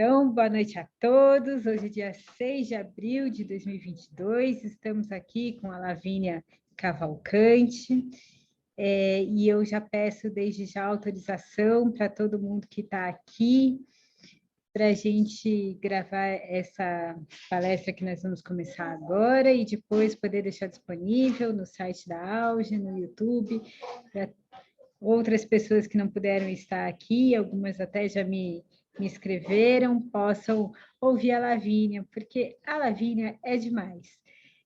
Então, boa noite a todos. Hoje é dia 6 de abril de 2022. Estamos aqui com a Lavínia Cavalcante. E eu já peço desde já autorização para todo mundo que está aqui para a gente gravar essa palestra que nós vamos começar agora e depois poder deixar disponível no site da Auge, no YouTube, para outras pessoas que não puderam estar aqui, algumas até já me escreveram, possam ouvir a Lavínia, porque a Lavínia é demais.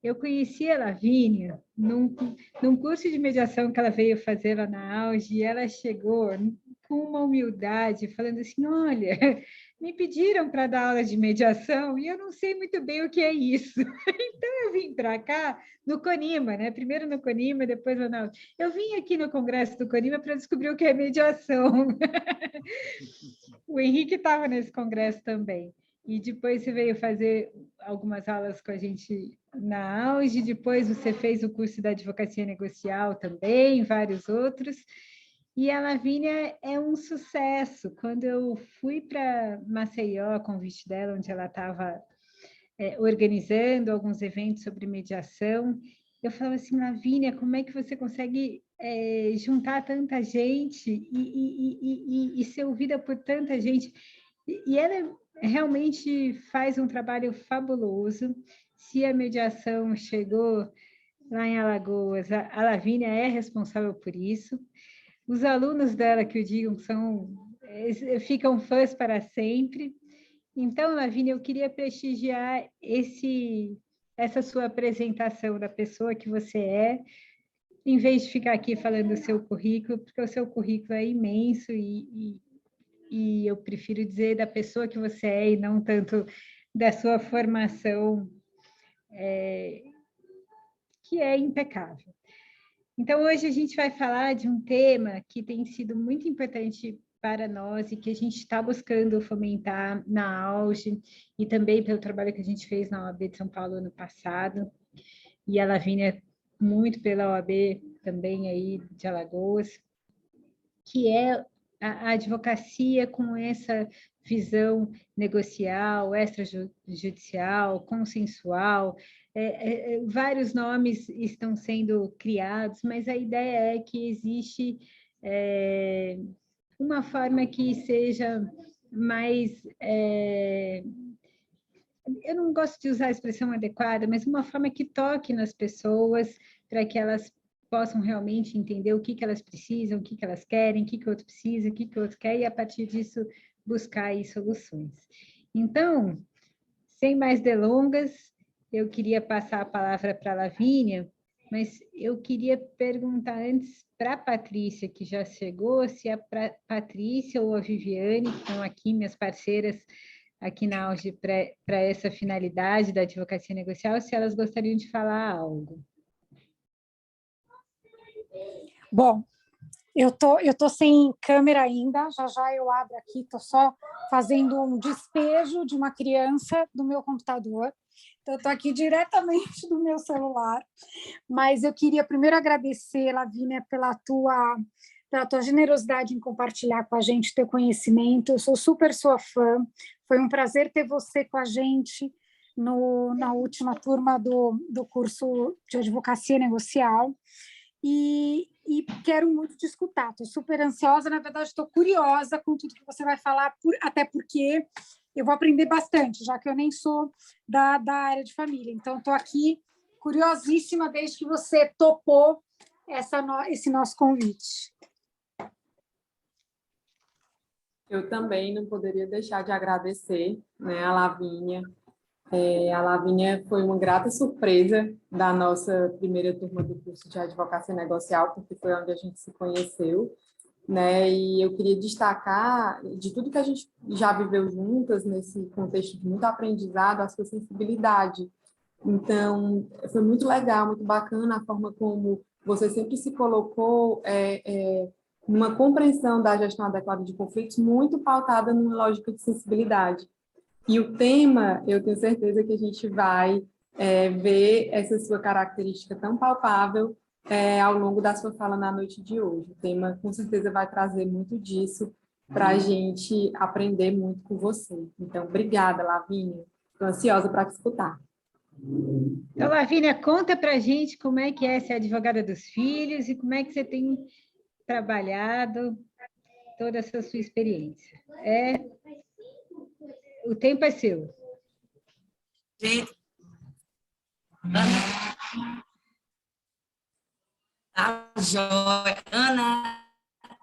Eu conheci a Lavínia num curso de mediação que ela veio fazer lá na Auge, e ela chegou com uma humildade, falando assim, olha, me pediram para dar aula de mediação e eu não sei muito bem o que é isso. Então, eu vim para cá no Conima, né? Primeiro no Conima, depois lá na... Eu vim aqui no congresso do Conima para descobrir o que é mediação. O Henrique estava nesse congresso também. E depois você veio fazer algumas aulas com a gente na Auge, depois você fez o curso da advocacia negocial também, vários outros. E a Lavínia é um sucesso. Quando eu fui para Maceió, a convite dela, onde ela estava organizando alguns eventos sobre mediação, eu falava assim, Lavínia, como é que você consegue juntar tanta gente e ser ouvida por tanta gente? E ela realmente faz um trabalho fabuloso. Se a mediação chegou lá em Alagoas, a Lavínia é responsável por isso. Os alunos dela, que eu digo, ficam fãs para sempre. Então, Lavínia, eu queria prestigiar essa sua apresentação da pessoa que você é, em vez de ficar aqui falando do seu currículo, porque o seu currículo é imenso e eu prefiro dizer da pessoa que você é e não tanto da sua formação, que é impecável. Então, hoje a gente vai falar de um tema que tem sido muito importante para nós e que a gente está buscando fomentar na Auge e também pelo trabalho que a gente fez na OAB de São Paulo ano passado, e a Lavínia muito pela OAB também aí de Alagoas, que é a advocacia com essa visão negocial, extrajudicial, consensual. Vários nomes estão sendo criados, mas a ideia é que existe uma forma que seja mais... eu não gosto de usar a expressão adequada, mas uma forma que toque nas pessoas para que elas possam realmente entender o que elas precisam, o que elas querem, o que o outro precisa, o que o outro quer, e a partir disso buscar aí soluções. Então, sem mais delongas, eu queria passar a palavra para a Lavínia, mas eu queria perguntar antes para a Patrícia, que já chegou, se a Patrícia ou a Viviane, que estão aqui, minhas parceiras aqui na Auge, para essa finalidade da advocacia negocial, se elas gostariam de falar algo. Bom, eu tô sem câmera ainda, já eu abro aqui, estou só fazendo um despejo de uma criança do meu computador, então estou aqui diretamente do meu celular, mas eu queria primeiro agradecer, Lavínia, pela tua generosidade em compartilhar com a gente teu conhecimento. Eu sou super sua fã, foi um prazer ter você com a gente na última turma do curso de advocacia negocial, e quero muito te escutar, estou super ansiosa, na verdade estou curiosa com tudo que você vai falar, até porque eu vou aprender bastante, já que eu nem sou da área de família, então estou aqui curiosíssima desde que você topou esse nosso convite. Eu também não poderia deixar de agradecer, né, a Lavínia. A Lavínia foi uma grata surpresa da nossa primeira turma do curso de advocacia negocial, porque foi onde a gente se conheceu, né? E eu queria destacar, de tudo que a gente já viveu juntas, nesse contexto de muito aprendizado, a sua sensibilidade. Então, foi muito legal, muito bacana a forma como você sempre se colocou numa compreensão da gestão adequada de conflitos, muito pautada numa lógica de sensibilidade. E o tema, eu tenho certeza que a gente vai ver essa sua característica tão palpável ao longo da sua fala na noite de hoje. O tema, com certeza, vai trazer muito disso para a gente aprender muito com você. Então, obrigada, Lavínia. Estou ansiosa para te escutar. Então, Lavínia, conta para a gente como é que é ser advogada dos filhos e como é que você tem trabalhado toda essa sua experiência. O tempo é seu. Gente, Ana, tá jóia. Ana,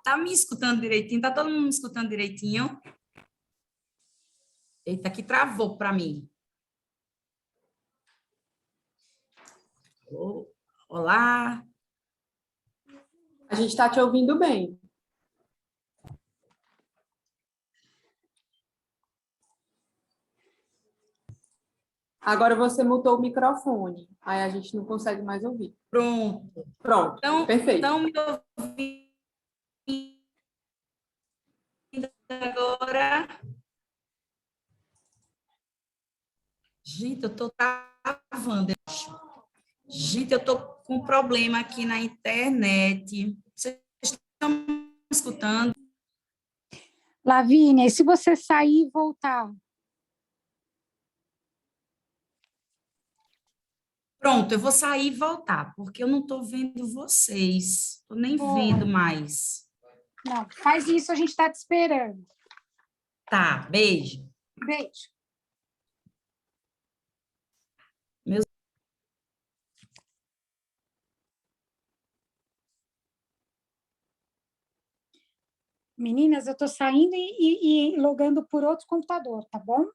tá me escutando direitinho? Tá todo mundo me escutando direitinho? Eita, que travou para mim. Olá. A gente está te ouvindo bem. Agora você mutou o microfone, aí a gente não consegue mais ouvir. Pronto. Pronto, Então, perfeito. Então, me ouvindo agora? Gente, eu tô travando, eu acho. Gente, eu tô com um problema aqui na internet. Vocês estão me escutando? Lavínia, e se você sair e voltar? Pronto, eu vou sair e voltar, porque eu não estou vendo vocês. Estou nem vendo mais. Não, faz isso, a gente está te esperando. Tá, beijo. Beijo. Meninas, eu estou saindo e logando por outro computador, tá bom?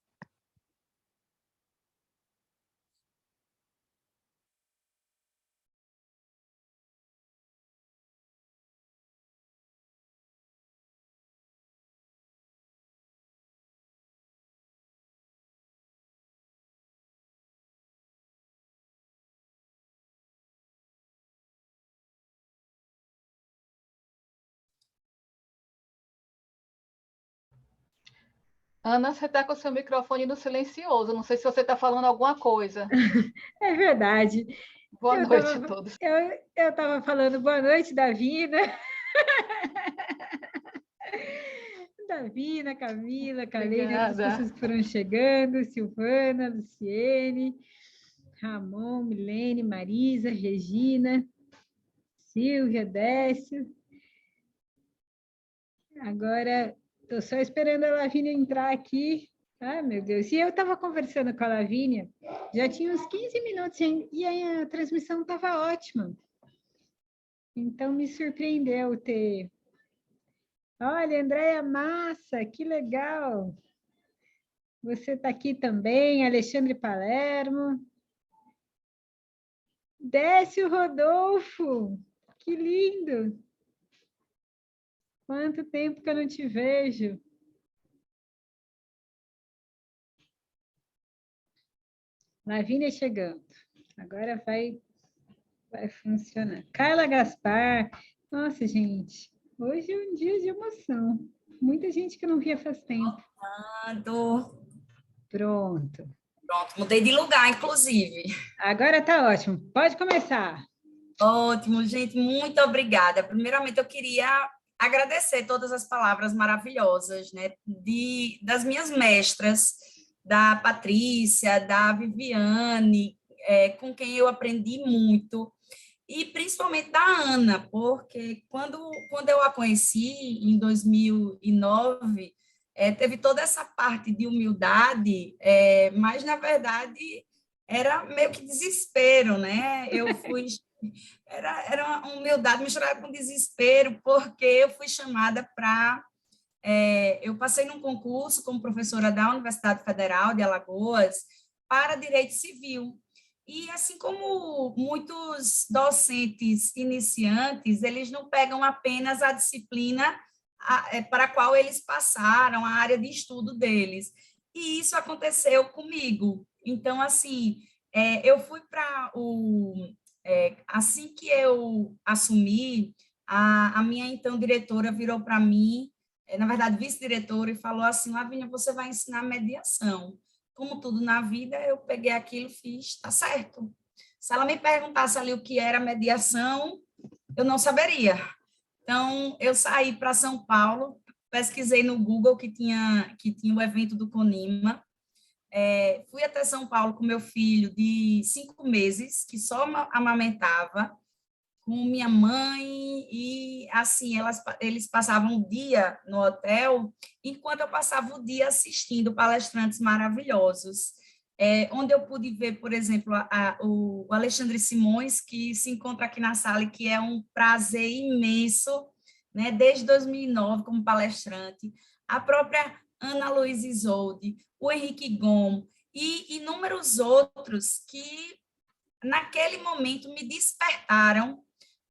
Ana, você está com o seu microfone no silencioso. Não sei se você está falando alguma coisa. É verdade. Boa noite a todos. Eu estava falando boa noite, Davina. Davina, Camila, Kaleine, as pessoas que foram chegando, Silvana, Luciene, Ramon, Milene, Marisa, Regina, Silvia, Décio. Agora, estou só esperando a Lavínia entrar aqui. Ah, meu Deus. E eu estava conversando com a Lavínia, já tinha uns 15 minutos e a transmissão estava ótima. Então, me surpreendeu ter... Olha, Andréia Massa, que legal! Você está aqui também, Alexandre Palermo. Décio Rodolfo, que lindo! Quanto tempo que eu não te vejo. Lavínia chegando. Agora vai funcionar. Carla Gaspar. Nossa, gente, hoje é um dia de emoção. Muita gente que eu não via faz tempo. Pronto. Pronto, mudei de lugar, inclusive. Agora tá ótimo. Pode começar. Ótimo, gente, muito obrigada. Primeiramente, eu queria agradecer todas as palavras maravilhosas, né, das minhas mestras, da Patrícia, da Viviane, com quem eu aprendi muito, e principalmente da Ana, porque quando eu a conheci, em 2009, teve toda essa parte de humildade, mas, na verdade, era meio que desespero, né? Eu fui... Era uma humildade misturada com desespero, porque eu fui chamada para... eu passei num concurso como professora da Universidade Federal de Alagoas para Direito Civil. E, assim como muitos docentes iniciantes, eles não pegam apenas a disciplina para a qual eles passaram, a área de estudo deles. E isso aconteceu comigo. Então, assim, eu fui para o... assim que eu assumi, a minha, então, diretora virou para mim, na verdade, vice-diretora, e falou assim: Lavínia, você vai ensinar mediação. Como tudo na vida, eu peguei aquilo e fiz, tá certo. Se ela me perguntasse ali o que era mediação, eu não saberia. Então, eu saí para São Paulo, pesquisei no Google que tinha o evento do CONIMA. Fui até São Paulo com meu filho de 5 meses, que só amamentava, com minha mãe, e assim, eles passavam o dia no hotel, enquanto eu passava o dia assistindo palestrantes maravilhosos, onde eu pude ver, por exemplo, o Alexandre Simões, que se encontra aqui na sala, e que é um prazer imenso, né, desde 2009 como palestrante, a própria Ana Luísa Isolde, o Henrique Gomes, e inúmeros outros que, naquele momento, me despertaram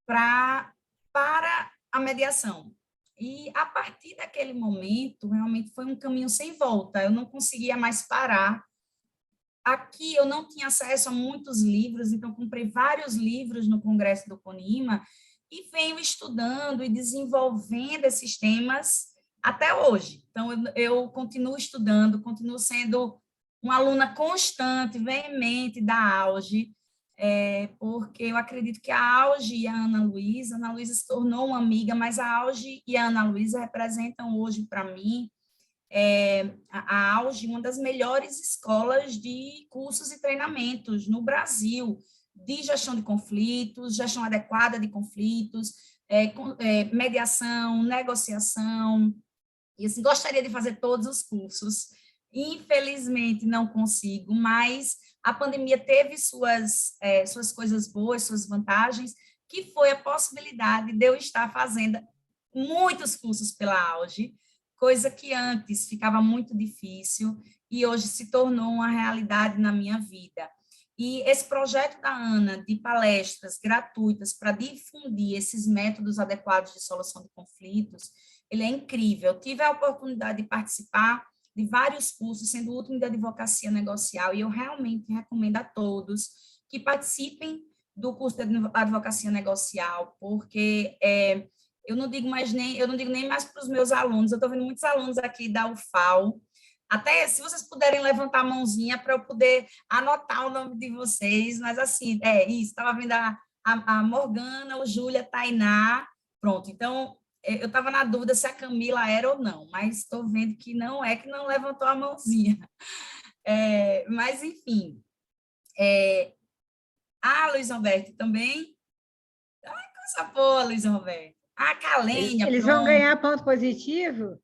para a mediação. E, a partir daquele momento, realmente foi um caminho sem volta, eu não conseguia mais parar. Aqui eu não tinha acesso a muitos livros, então comprei vários livros no Congresso do CONIMA e venho estudando e desenvolvendo esses temas até hoje. Então, eu continuo estudando, continuo sendo uma aluna constante, veemente da AUGE, porque eu acredito que a AUGE e a Ana Luísa se tornou uma amiga, mas a AUGE e a Ana Luísa representam hoje, para mim, a AUGE, uma das melhores escolas de cursos e treinamentos no Brasil, de gestão de conflitos, gestão adequada de conflitos, mediação, negociação, e assim, gostaria de fazer todos os cursos. Infelizmente, não consigo, mas a pandemia teve suas coisas boas, suas vantagens, que foi a possibilidade de eu estar fazendo muitos cursos pela AUGE, coisa que antes ficava muito difícil e hoje se tornou uma realidade na minha vida. E esse projeto da Ana, de palestras gratuitas para difundir esses métodos adequados de solução de conflitos, ele é incrível. Eu tive a oportunidade de participar de vários cursos, sendo o último de advocacia negocial, e eu realmente recomendo a todos que participem do curso de advocacia negocial, porque eu não digo nem mais para os meus alunos, eu estou vendo muitos alunos aqui da UFAL, até se vocês puderem levantar a mãozinha para eu poder anotar o nome de vocês, mas assim, isso, estava vendo a Morgana, o Júlia, a Tainá, pronto, então, eu estava na dúvida se a Camila era ou não, mas estou vendo que não que não levantou a mãozinha. Mas, enfim, Luiz Roberto também, coisa boa, Luiz Roberto. A Calênia, Eles vão ganhar ponto positivo?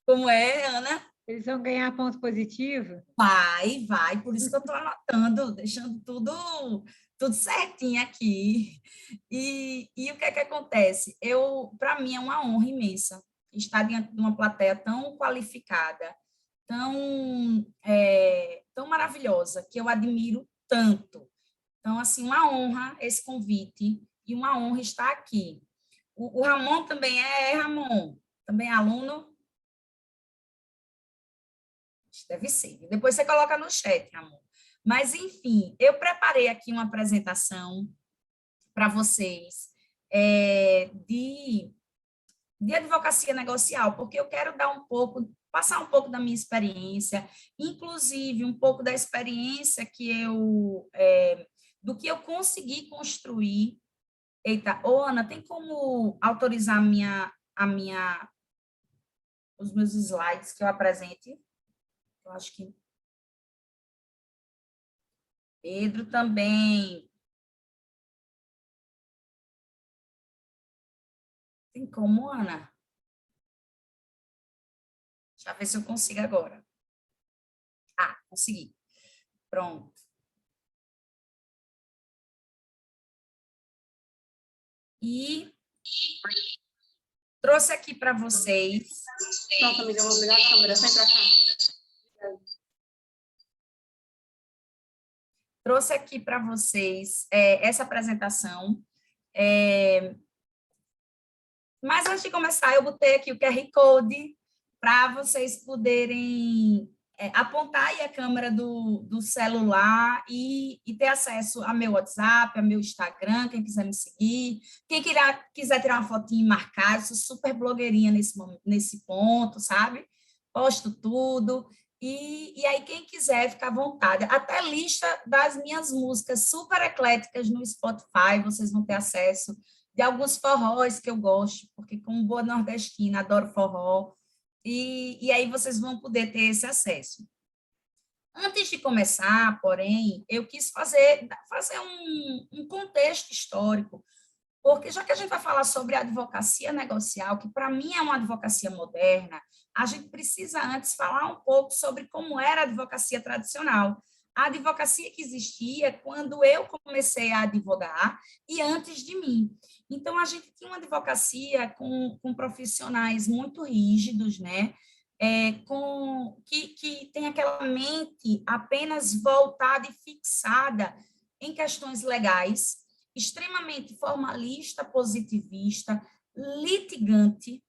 Como é, Ana? Eles vão ganhar ponto positivo? Vai, por isso que eu estou anotando, deixando tudo certinho aqui. E o que é que acontece? Para mim, é uma honra imensa estar diante de uma plateia tão qualificada, tão maravilhosa, que eu admiro tanto. Então, assim, uma honra esse convite e uma honra estar aqui. O Ramon também Ramon? Também é aluno? Deve ser. Depois você coloca no chat, Ramon. Mas, enfim, eu preparei aqui uma apresentação para vocês de advocacia negocial, porque eu quero passar um pouco da minha experiência, inclusive um pouco da experiência do que eu consegui construir. Eita, Ana, tem como autorizar os meus slides que eu apresente? Eu acho que Pedro também. Tem como, Ana? Deixa eu ver se eu consigo agora. Consegui. Pronto. E trouxe aqui para vocês. Pronto, amiga, eu vou ligar a câmera. Vem para cá. Trouxe aqui para vocês essa apresentação. Mas antes de começar, eu botei aqui o QR Code para vocês poderem apontar aí a câmera do celular e ter acesso ao meu WhatsApp, ao meu Instagram, quem quiser me seguir. Quem quiser tirar uma fotinha e marcar, eu sou super blogueirinha nesse ponto, sabe? Posto tudo. E aí, quem quiser, fica à vontade. Até lista das minhas músicas super ecléticas no Spotify, vocês vão ter acesso de alguns forróis que eu gosto, porque como boa nordestina, adoro forró, e aí vocês vão poder ter esse acesso. Antes de começar, porém, eu quis fazer um contexto histórico, porque já que a gente vai falar sobre a advocacia negocial, que para mim é uma advocacia moderna, a gente precisa antes falar um pouco sobre como era a advocacia tradicional. A advocacia que existia quando eu comecei a advogar e antes de mim. Então, a gente tinha uma advocacia com profissionais muito rígidos, né? Que tem aquela mente apenas voltada e fixada em questões legais, extremamente formalista, positivista, litigante,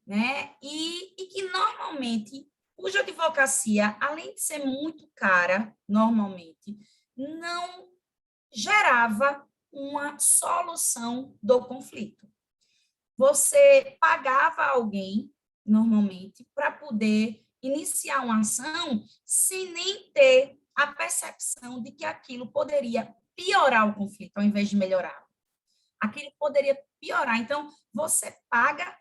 né? E que normalmente, cuja advocacia, além de ser muito cara, normalmente, não gerava uma solução do conflito. Você pagava alguém, normalmente, para poder iniciar uma ação sem nem ter a percepção de que aquilo poderia piorar o conflito, ao invés de melhorar. Aquilo poderia piorar. Então, você paga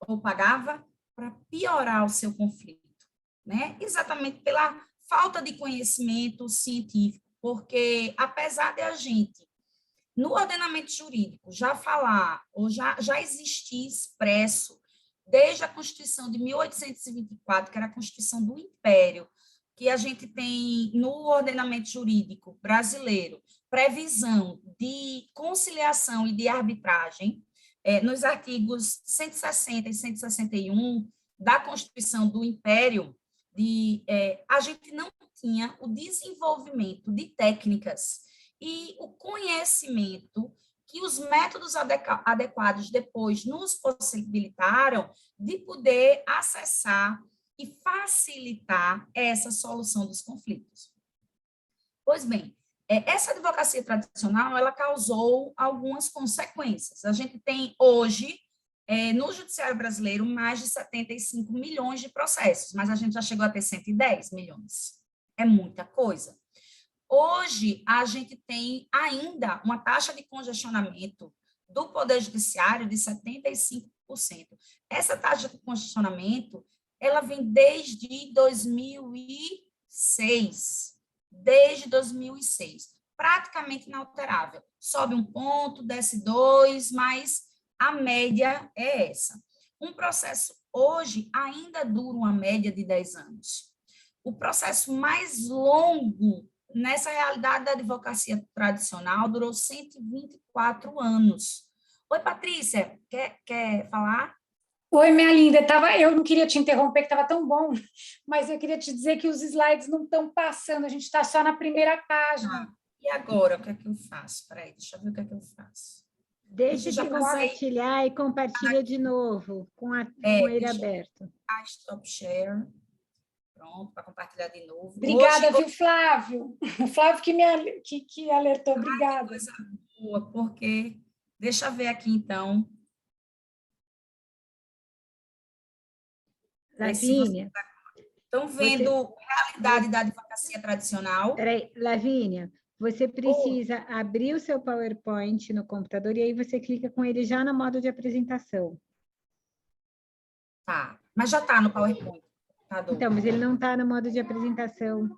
ou pagava para piorar o seu conflito, né? Exatamente pela falta de conhecimento científico, porque apesar de a gente, no ordenamento jurídico, já falar, ou já existir expresso, desde a Constituição de 1824, que era a Constituição do Império, que a gente tem no ordenamento jurídico brasileiro, previsão de conciliação e de arbitragem, nos artigos 160 e 161 da Constituição do Império, a gente não tinha o desenvolvimento de técnicas e o conhecimento que os métodos adequados depois nos possibilitaram de poder acessar e facilitar essa solução dos conflitos. Pois bem, essa advocacia tradicional, ela causou algumas consequências. A gente tem hoje, no judiciário brasileiro, mais de 75 milhões de processos, mas a gente já chegou a ter 110 milhões. É muita coisa. Hoje, a gente tem ainda uma taxa de congestionamento do Poder Judiciário de 75%. Essa taxa de congestionamento, ela vem desde 2006. Desde 2006. Praticamente inalterável. Sobe um ponto, desce 2, mas a média é essa. Um processo hoje ainda dura uma média de 10 anos. O processo mais longo nessa realidade da advocacia tradicional durou 124 anos. Oi, Patrícia, quer falar? Oi, minha linda, eu não queria te interromper, que estava tão bom, mas eu queria te dizer que os slides não estão passando, a gente está só na primeira página. E agora, o que é que eu faço? Peraí, deixa eu ver o que é que eu faço. Deixa de compartilhar e compartilha de novo, com ele aberto. Stop share. Pronto, para compartilhar de novo. Obrigada, viu, Flávio? O Flávio que alertou, obrigada. Coisa boa, porque... Deixa eu ver aqui, então. Lavínia. Estão vendo a realidade da advocacia tradicional? Peraí, Lavínia, você precisa abrir o seu PowerPoint no computador e aí você clica com ele já no modo de apresentação. Tá, mas já está no PowerPoint. Então, mas ele não está no modo de apresentação.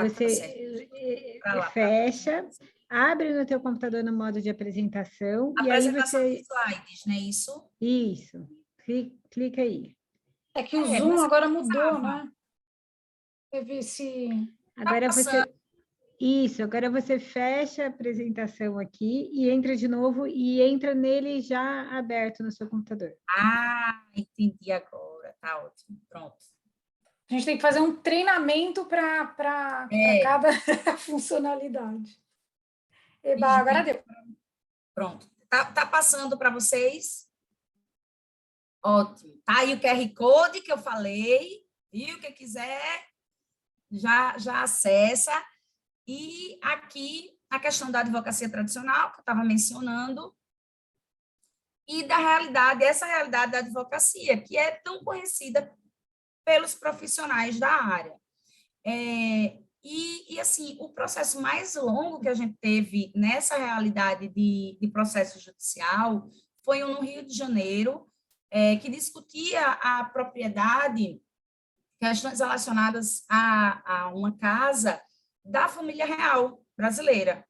Você fecha, abre no teu computador no modo de apresentação e aí você... de slides, não é isso? Isso. Clica aí. É que o Zoom agora mudou, né? Teve esse... Agora você... Isso, agora você fecha a apresentação aqui e entra de novo e entra nele já aberto no seu computador. Ah, entendi agora. Tá ótimo. Pronto. A gente tem que fazer um treinamento para cada funcionalidade. Eba, agora deu. Pronto. Tá passando para vocês? Ótimo. Tá aí o QR Code que eu falei, viu? Quem quiser já acessa. E aqui a questão da advocacia tradicional, que eu estava mencionando, e da realidade, essa realidade da advocacia, que é tão conhecida pelos profissionais da área. E, assim, o processo mais longo que a gente teve nessa realidade de processo judicial foi um no Rio de Janeiro, que discutia a propriedade, questões relacionadas a uma casa da família real brasileira.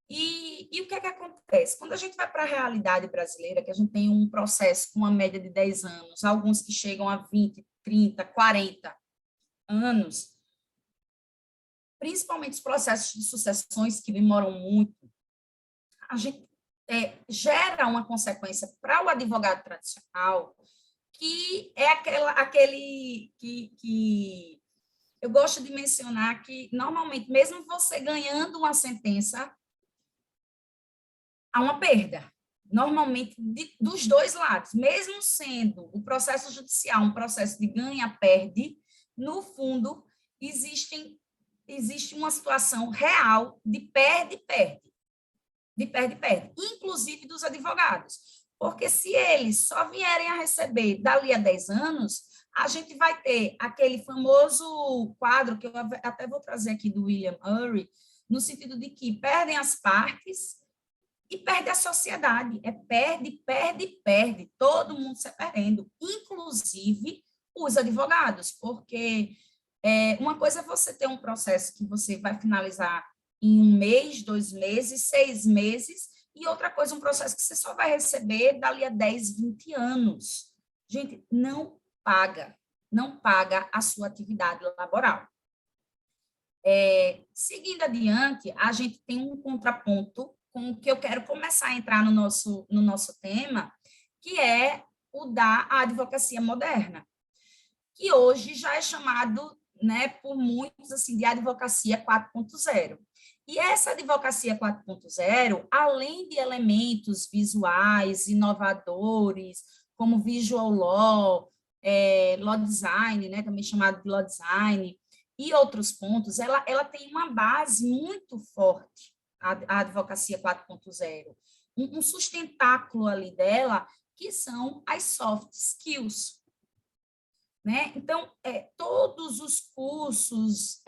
E o que é que acontece? Quando a gente vai para a realidade brasileira, que a gente tem um processo com uma média de 10 anos, alguns que chegam a 20, 30, 40 anos, principalmente os processos de sucessões que demoram muito, a gente gera uma consequência para o advogado tradicional, que é aquele que eu gosto de mencionar que, normalmente, mesmo você ganhando uma sentença, há uma perda, normalmente dos dois lados, mesmo sendo o processo judicial um processo de ganha-perde, no fundo, existe uma situação real de perde-perde, inclusive dos advogados, porque se eles só vierem a receber dali a 10 anos, a gente vai ter aquele famoso quadro, que eu até vou trazer aqui do William Ury, no sentido de que perdem as partes e perde a sociedade, perde, todo mundo se perdendo, inclusive os advogados, porque uma coisa é você ter um processo que você vai finalizar em 1 mês, 2 meses, 6 meses, e outra coisa, um processo que você só vai receber dali a 10, 20 anos. Gente, não paga a sua atividade laboral. Seguindo adiante, a gente tem um contraponto com o que eu quero começar a entrar no nosso tema, que é o da advocacia moderna, que hoje já é chamado, né, por muitos assim, de advocacia 4.0. E essa advocacia 4.0, além de elementos visuais, inovadores, como visual law, law design, né, também chamado de law design, e outros pontos, ela tem uma base muito forte, a advocacia 4.0, um sustentáculo ali dela, que são as soft skills. Né? Então, todos os cursos,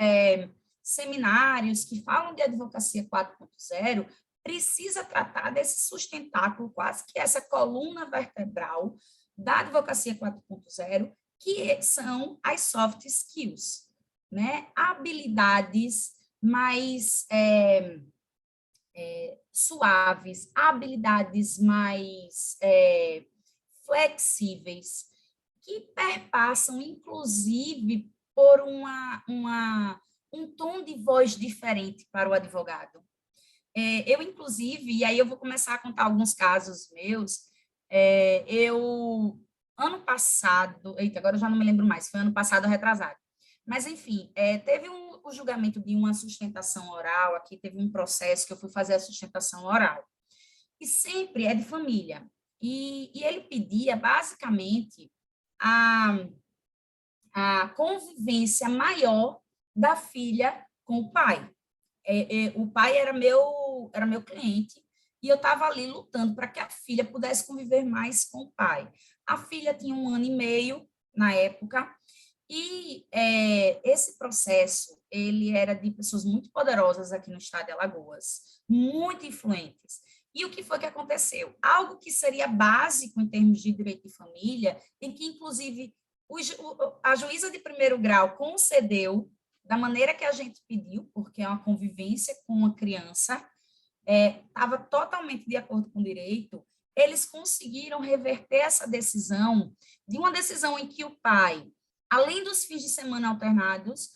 seminários que falam de advocacia 4.0 precisa tratar desse sustentáculo, quase que essa coluna vertebral da advocacia 4.0, que são as soft skills, né? Habilidades mais suaves, habilidades mais flexíveis, que perpassam, inclusive, por um tom de voz diferente para o advogado. Eu, inclusive, e aí eu vou começar a contar alguns casos meus, ano passado, agora eu já não me lembro mais, foi ano passado ou retrasado, mas, enfim, teve o julgamento de uma sustentação oral, aqui teve um processo que eu fui fazer a sustentação oral, e sempre é de família, e ele pedia, basicamente, a convivência maior da filha com o pai. O pai era meu cliente, e eu estava ali lutando para que a filha pudesse conviver mais com o pai. A filha tinha 1 ano e meio na época, e esse processo, ele era de pessoas muito poderosas aqui no estado de Alagoas, muito influentes. E o que foi que aconteceu? Algo que seria básico em termos de direito de família, em que, inclusive, a juíza de primeiro grau concedeu da maneira que a gente pediu, porque é uma convivência com uma criança, estava totalmente de acordo com o direito, eles conseguiram reverter essa decisão, de uma decisão em que o pai, além dos fins de semana alternados,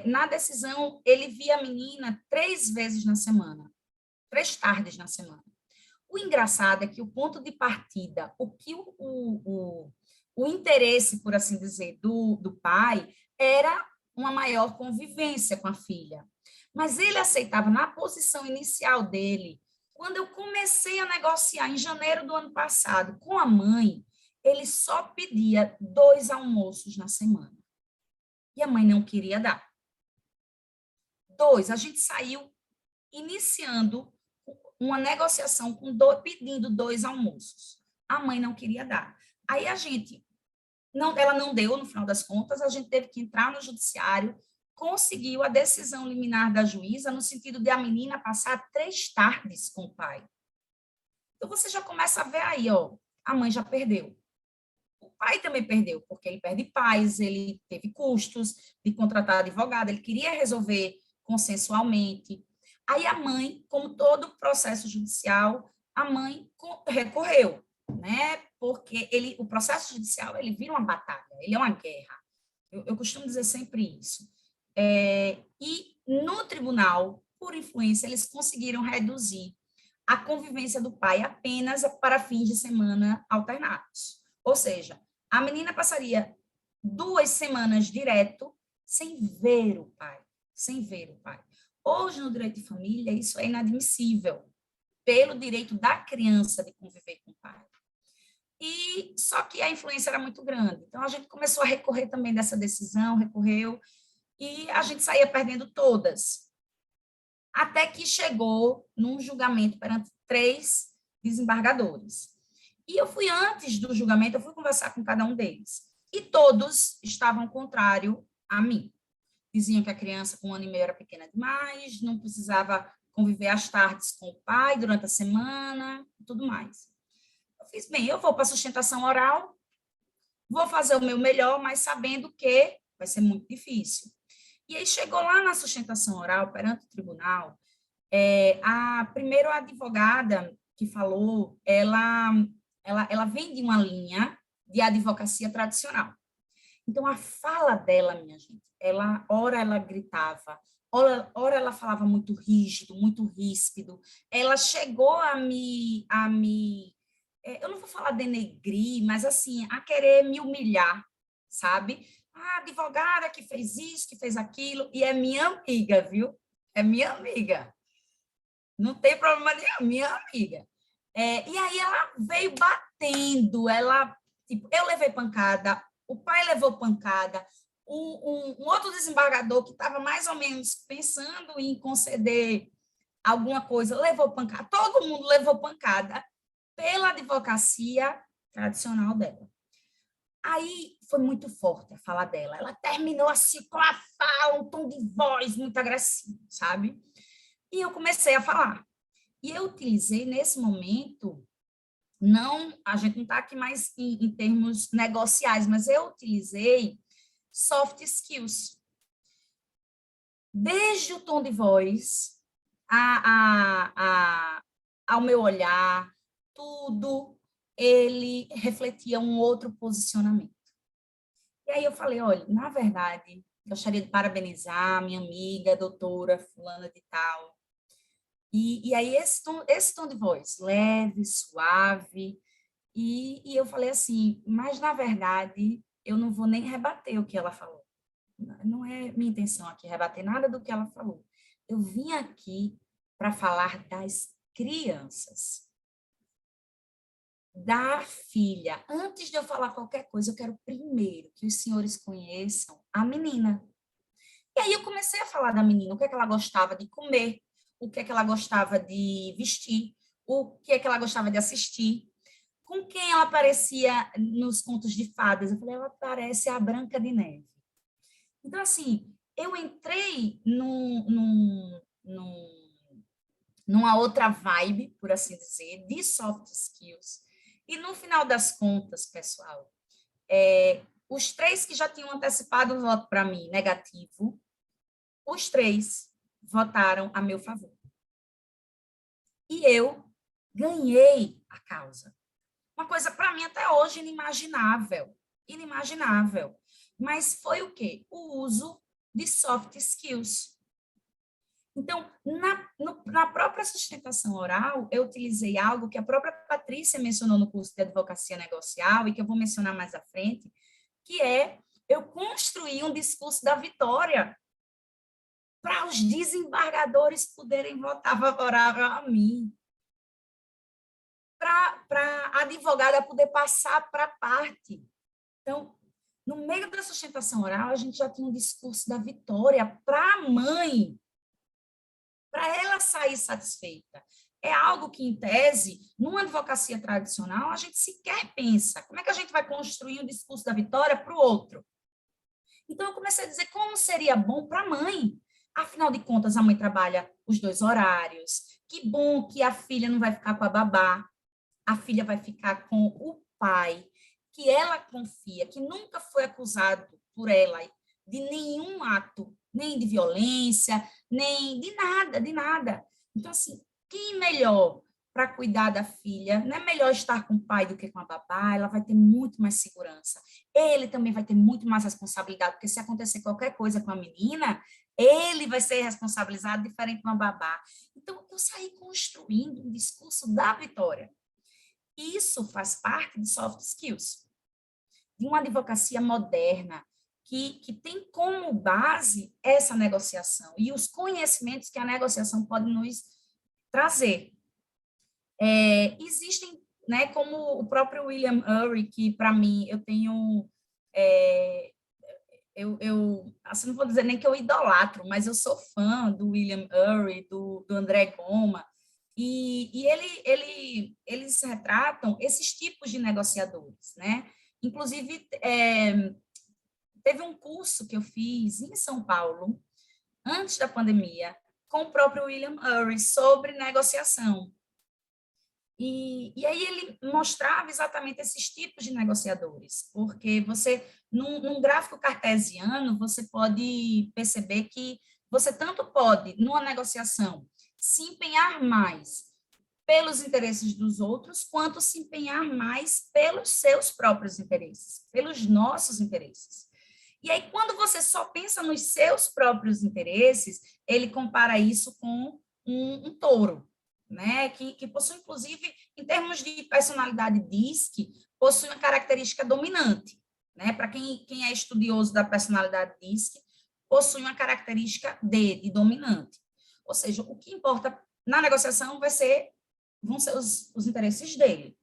na decisão, ele via a menina 3 vezes na semana, 3 tardes na semana. O engraçado é que o ponto de partida, o interesse, por assim dizer, do pai, era uma maior convivência com a filha. Mas ele aceitava, na posição inicial dele, quando eu comecei a negociar em janeiro do ano passado com a mãe, ele só pedia 2 almoços na semana. E a mãe não queria dar. 2, a gente saiu iniciando uma negociação pedindo 2 almoços. A mãe não queria dar. Aí ela não deu, no final das contas, a gente teve que entrar no judiciário, conseguiu a decisão liminar da juíza no sentido de a menina passar 3 tardes com o pai. Então, você já começa a ver aí, ó, a mãe já perdeu. O pai também perdeu, porque ele perde pais, ele teve custos de contratar advogado, ele queria resolver consensualmente. Aí a mãe, como todo processo judicial, a mãe recorreu, né? Porque o processo judicial, ele vira uma batalha, ele é uma guerra. Eu costumo dizer sempre isso. E no tribunal, por influência, eles conseguiram reduzir a convivência do pai apenas para fins de semana alternados. Ou seja, a menina passaria 2 semanas direto sem ver o pai, sem ver o pai. Hoje, no direito de família, isso é inadmissível, pelo direito da criança de conviver com o pai. E só que a influência era muito grande. Então, a gente começou a recorrer também dessa decisão, recorreu, e a gente saía perdendo todas. Até que chegou num julgamento perante 3 desembargadores. E eu fui, antes do julgamento, eu fui conversar com cada um deles. E todos estavam contrários a mim. Diziam que a criança com 1 ano e meio era pequena demais, não precisava conviver às tardes com o pai durante a semana, e tudo mais. Eu fiz, bem, eu vou para a sustentação oral, vou fazer o meu melhor, mas sabendo que vai ser muito difícil. E aí chegou lá na sustentação oral, perante o tribunal, a primeira advogada que falou, ela vem de uma linha de advocacia tradicional. Então, a fala dela, minha gente, ora ela gritava, ora ela falava muito rígido, muito ríspido. Ela chegou a me eu não vou falar denegrir, mas assim, a querer me humilhar, sabe? A advogada que fez isso, que fez aquilo, e é minha amiga, viu? É minha amiga. Não tem problema nenhum, minha amiga. E aí ela veio batendo, tipo, eu levei pancada, o pai levou pancada, um outro desembargador que estava mais ou menos pensando em conceder alguma coisa, levou pancada, todo mundo levou pancada pela advocacia tradicional dela. Aí foi muito forte a fala dela, ela terminou assim com a fala, um tom de voz muito agressivo, sabe? E eu comecei a falar. E eu utilizei, nesse momento, a gente não está aqui mais em termos negociais, mas eu utilizei soft skills. Desde o tom de voz, ao meu olhar, tudo, ele refletia um outro posicionamento. E aí eu falei, olha, na verdade, gostaria de parabenizar minha amiga, doutora fulana de tal. E aí esse tom de voz, leve, suave, e eu falei assim, mas na verdade eu não vou nem rebater o que ela falou. Não é minha intenção aqui rebater nada do que ela falou. Eu vim aqui para falar das crianças, da filha. Antes de eu falar qualquer coisa, eu quero primeiro que os senhores conheçam a menina. E aí eu comecei a falar da menina, o que é que ela gostava de comer, o que é que ela gostava de vestir, o que é que ela gostava de assistir, com quem ela parecia nos contos de fadas. Eu falei, ela parece a Branca de Neve. Então, assim, eu entrei numa outra vibe, por assim dizer, de soft skills. E, no final das contas, pessoal, os 3 que já tinham antecipado o voto para mim, negativo, os 3 votaram a meu favor. E eu ganhei a causa. Uma coisa, para mim, até hoje, inimaginável. Inimaginável. Mas foi o quê? O uso de soft skills. Então, na própria sustentação oral, eu utilizei algo que a própria Patrícia mencionou no curso de advocacia negocial e que eu vou mencionar mais à frente, que é eu construir um discurso da vitória para os desembargadores poderem votar favorável a mim, para a advogada poder passar para a parte. Então, no meio da sustentação oral, a gente já tinha um discurso da vitória para a mãe, para ela sair satisfeita. É algo que, em tese, numa advocacia tradicional, a gente sequer pensa. Como é que a gente vai construir um discurso da vitória para o outro? Então, eu comecei a dizer como seria bom para a mãe. Afinal de contas, a mãe trabalha os 2 horários. Que bom que a filha não vai ficar com a babá, a filha vai ficar com o pai, que ela confia, que nunca foi acusado por ela de nenhum ato, nem de violência, nem de nada, de nada. Então, assim, quem melhor para cuidar da filha? Não é melhor estar com o pai do que com a babá? Ela vai ter muito mais segurança. Ele também vai ter muito mais responsabilidade, porque se acontecer qualquer coisa com a menina, ele vai ser responsabilizado diferente de uma babá. Então, eu saí construindo um discurso da vitória. Isso faz parte de soft skills, de uma advocacia moderna, que tem como base essa negociação e os conhecimentos que a negociação pode nos trazer. Existem, né, como o próprio William Ury, que para mim eu tenho, assim, não vou dizer nem que eu idolatro, mas eu sou fã do William Ury, do André Goma, e eles retratam esses tipos de negociadores, né? Inclusive, teve um curso que eu fiz em São Paulo, antes da pandemia, com o próprio William Ury, sobre negociação. E aí ele mostrava exatamente esses tipos de negociadores, porque você, num gráfico cartesiano, você pode perceber que você tanto pode, numa negociação, se empenhar mais pelos interesses dos outros, quanto se empenhar mais pelos seus próprios interesses, pelos nossos interesses. E aí, quando você só pensa nos seus próprios interesses, ele compara isso com um touro, né? Que possui, inclusive, em termos de personalidade DISC, possui uma característica dominante, né? Para quem é estudioso da personalidade DISC, possui uma característica de dominante. Ou seja, o que importa na negociação vão ser os interesses dele.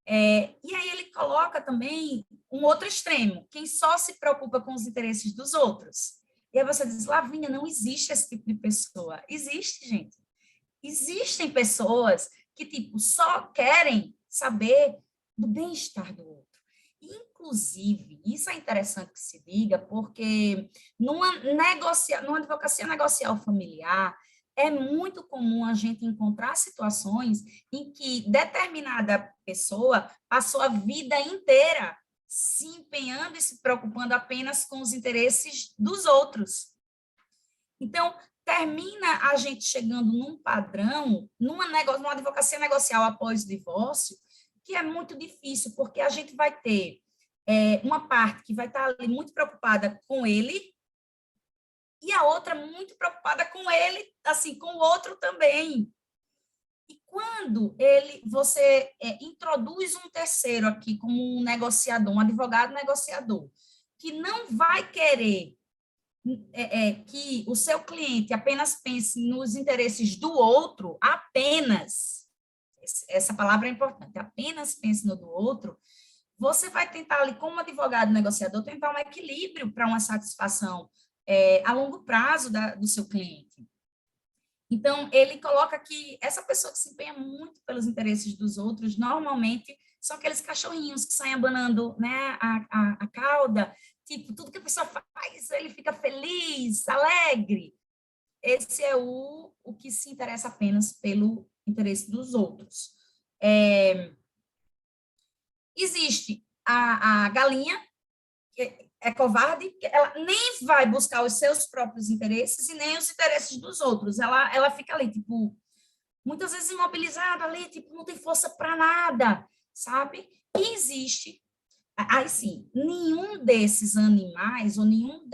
E aí ele coloca também um outro extremo, quem só se preocupa com os interesses dos outros. E aí você diz, Lavínia, não existe esse tipo de pessoa. Existe, gente. Existem pessoas que, tipo, só querem saber do bem-estar do outro. Inclusive, isso é interessante que se diga, porque numa advocacia negocial familiar, é muito comum a gente encontrar situações em que determinada pessoa passou a vida inteira se empenhando e se preocupando apenas com os interesses dos outros. Então, termina a gente chegando num padrão, numa advocacia negocial após o divórcio, que é muito difícil, porque a gente vai ter uma parte que vai estar ali muito preocupada com ele, e a outra muito preocupada com ele, assim, com o outro também. E quando você introduz um terceiro aqui como um negociador, um advogado negociador, que não vai querer que o seu cliente apenas pense nos interesses do outro, apenas, essa palavra é importante, apenas pense no do outro, você vai tentar ali, como advogado negociador, tentar um equilíbrio para uma satisfação a longo prazo do seu cliente. Então, ele coloca que essa pessoa que se empenha muito pelos interesses dos outros, normalmente, são aqueles cachorrinhos que saem abanando, né, a cauda, tipo, tudo que a pessoa faz, ele fica feliz, alegre. Esse é o que se interessa apenas pelo interesse dos outros. Existe a galinha, que é covarde, ela nem vai buscar os seus próprios interesses e nem os interesses dos outros. Ela fica ali, tipo, muitas vezes imobilizada ali, tipo, não tem força para nada, sabe? E existe, aí sim, nenhum desses animais ou nenhum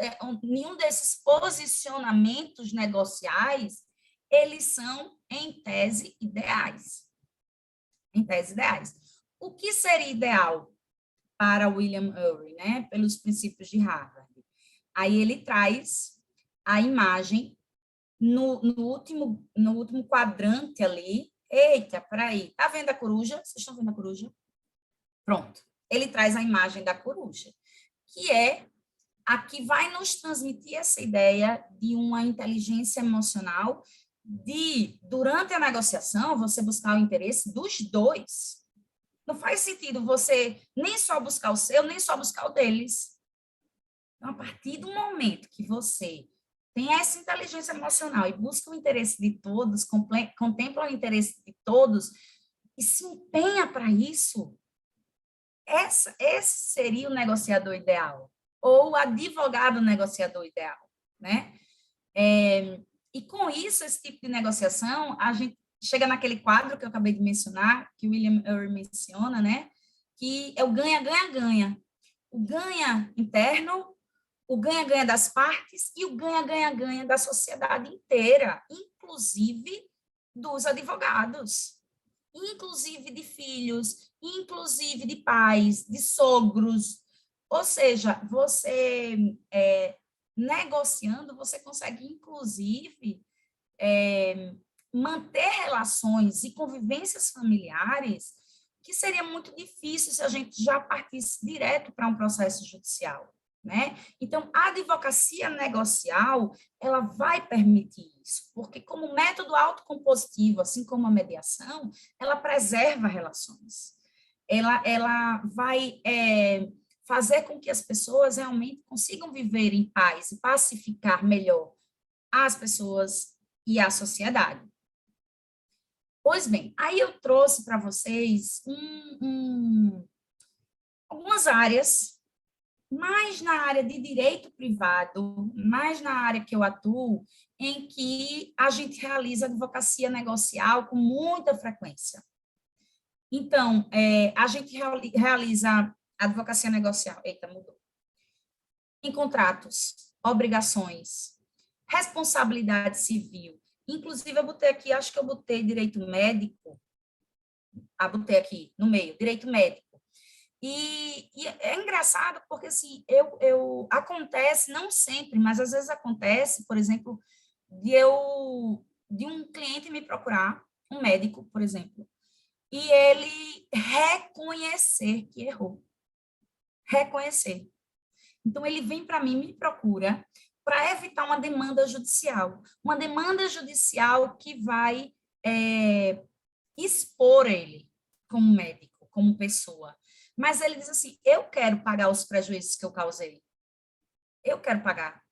desses posicionamentos negociais, eles são, em tese, ideais. Em tese, ideais. O que seria ideal para William Ury, né? Pelos princípios de Harvard? Aí ele traz a imagem no último quadrante ali. Eita, peraí, tá vendo a coruja? Vocês estão vendo a coruja? Pronto. Ele traz a imagem da coruja, que é a que vai nos transmitir essa ideia de uma inteligência emocional, de, durante a negociação, você buscar o interesse dos dois. Não faz sentido você nem só buscar o seu, nem só buscar o deles. Então, a partir do momento que você tem essa inteligência emocional e busca o interesse de todos, contempla o interesse de todos e se empenha para isso, esse seria o negociador ideal, ou o advogado negociador ideal, né? E com isso, esse tipo de negociação, a gente chega naquele quadro que eu acabei de mencionar, que o William Ury menciona, né? Que é o ganha-ganha-ganha. O ganha interno, o ganha-ganha das partes e o ganha-ganha-ganha da sociedade inteira, inclusive dos advogados, inclusive de filhos, inclusive de pais, de sogros. Ou seja, você negociando, você consegue, inclusive, manter relações e convivências familiares que seria muito difícil se a gente já partisse direto para um processo judicial, né? Então, a advocacia negocial, ela vai permitir isso, porque como método autocompositivo, assim como a mediação, ela preserva relações. Ela vai fazer com que as pessoas realmente consigam viver em paz e pacificar melhor as pessoas e a sociedade. Pois bem, aí eu trouxe para vocês algumas áreas, mais na área de direito privado, mais na área que eu atuo, em que a gente realiza advocacia negocial com muita frequência. Então, a gente realiza advocacia negocial, mudou, em contratos, obrigações, responsabilidade civil. Inclusive, eu botei aqui, acho que eu botei direito médico, botei aqui no meio, direito médico. E é engraçado porque, assim, acontece, não sempre, mas às vezes acontece, por exemplo, de um cliente me procurar, um médico, por exemplo, e ele reconhecer que errou. Reconhecer. Então, ele vem para mim, me procura, para evitar uma demanda judicial. Uma demanda judicial que vai expor ele como médico, como pessoa. Mas ele diz assim, eu quero pagar os prejuízos que eu causei. Eu quero pagar.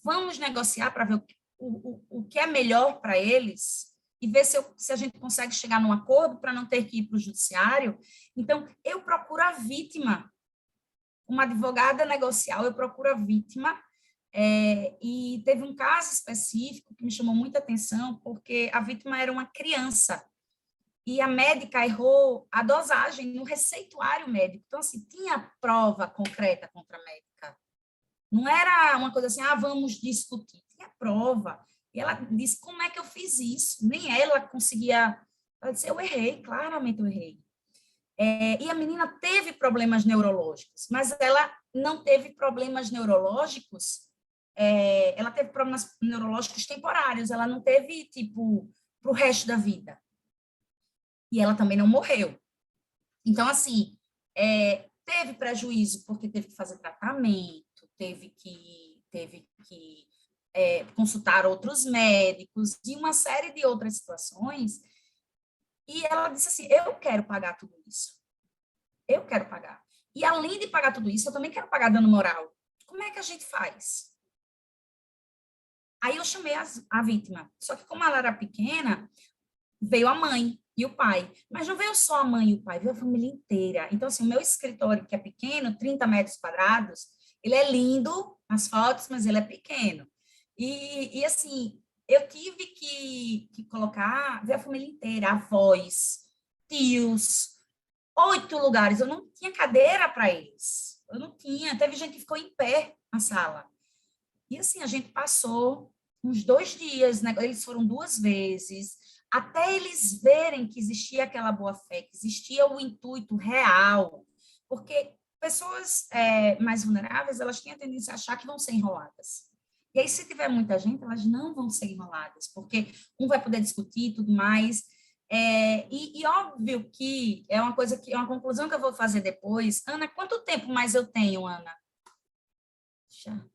Vamos negociar para ver o que é melhor para eles e ver se a gente consegue chegar num acordo para não ter que ir para o judiciário. Então, eu procuro a vítima. Uma advogada negocial, eu procuro a vítima, e teve um caso específico que me chamou muita atenção, porque a vítima era uma criança, e a médica errou a dosagem no receituário médico. Então, assim, tinha prova concreta contra a médica. Não era uma coisa assim, vamos discutir. Tinha prova. E ela disse, como é que eu fiz isso? Nem ela conseguia... Ela disse, eu errei, claramente eu errei. E a menina teve problemas neurológicos, mas ela não teve problemas neurológicos, ela teve problemas neurológicos temporários, ela não teve, tipo, para o resto da vida. E ela também não morreu. Então, assim, teve prejuízo porque teve que fazer tratamento, teve que consultar outros médicos e uma série de outras situações. E ela disse assim, eu quero pagar tudo isso. Eu quero pagar. E além de pagar tudo isso, eu também quero pagar dano moral. Como é que a gente faz? Aí eu chamei a vítima. Só que como ela era pequena, veio a mãe e o pai. Mas não veio só a mãe e o pai, veio a família inteira. Então, assim, o meu escritório, que é pequeno, 30 metros quadrados, ele é lindo nas fotos, mas ele é pequeno. E assim, eu tive que colocar, ver a família inteira, avós, tios, 8 lugares. Eu não tinha cadeira para eles. Eu não tinha. Teve gente que ficou em pé na sala. E assim, a gente passou uns 2 dias, né? Eles foram 2 vezes, até eles verem que existia aquela boa-fé, que existia o intuito real. Porque pessoas mais vulneráveis, elas têm a tendência a achar que vão ser enroladas. E aí, se tiver muita gente, elas não vão ser enroladas, porque um vai poder discutir e tudo mais. E óbvio que é uma coisa que é uma conclusão que eu vou fazer depois. Ana, quanto tempo mais eu tenho, Ana? Já.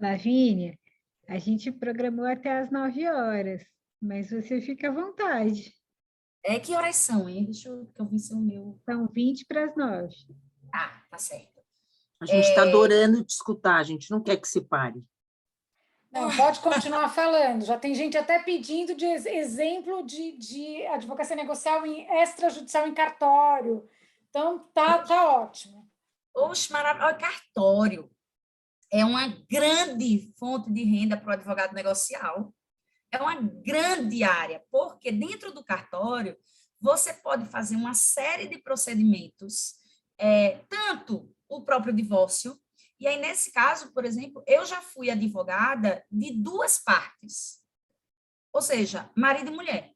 Lavínia, a gente programou até às 9 horas, mas você fica à vontade. Que horas são, hein? Deixa eu vi se o meu... São 20 para as 9. Tá certo. A gente está adorando te escutar, a gente não quer que se pare. Não, pode continuar falando. Já tem gente até pedindo de exemplo de advocacia negocial em extrajudicial em cartório. Então, tá ótimo. Oxe, maravilhoso. Cartório é uma grande fonte de renda para o advogado negocial. É uma grande área, porque dentro do cartório você pode fazer uma série de procedimentos, tanto o próprio divórcio, e aí, nesse caso, por exemplo, eu já fui advogada de 2 partes, ou seja, marido e mulher.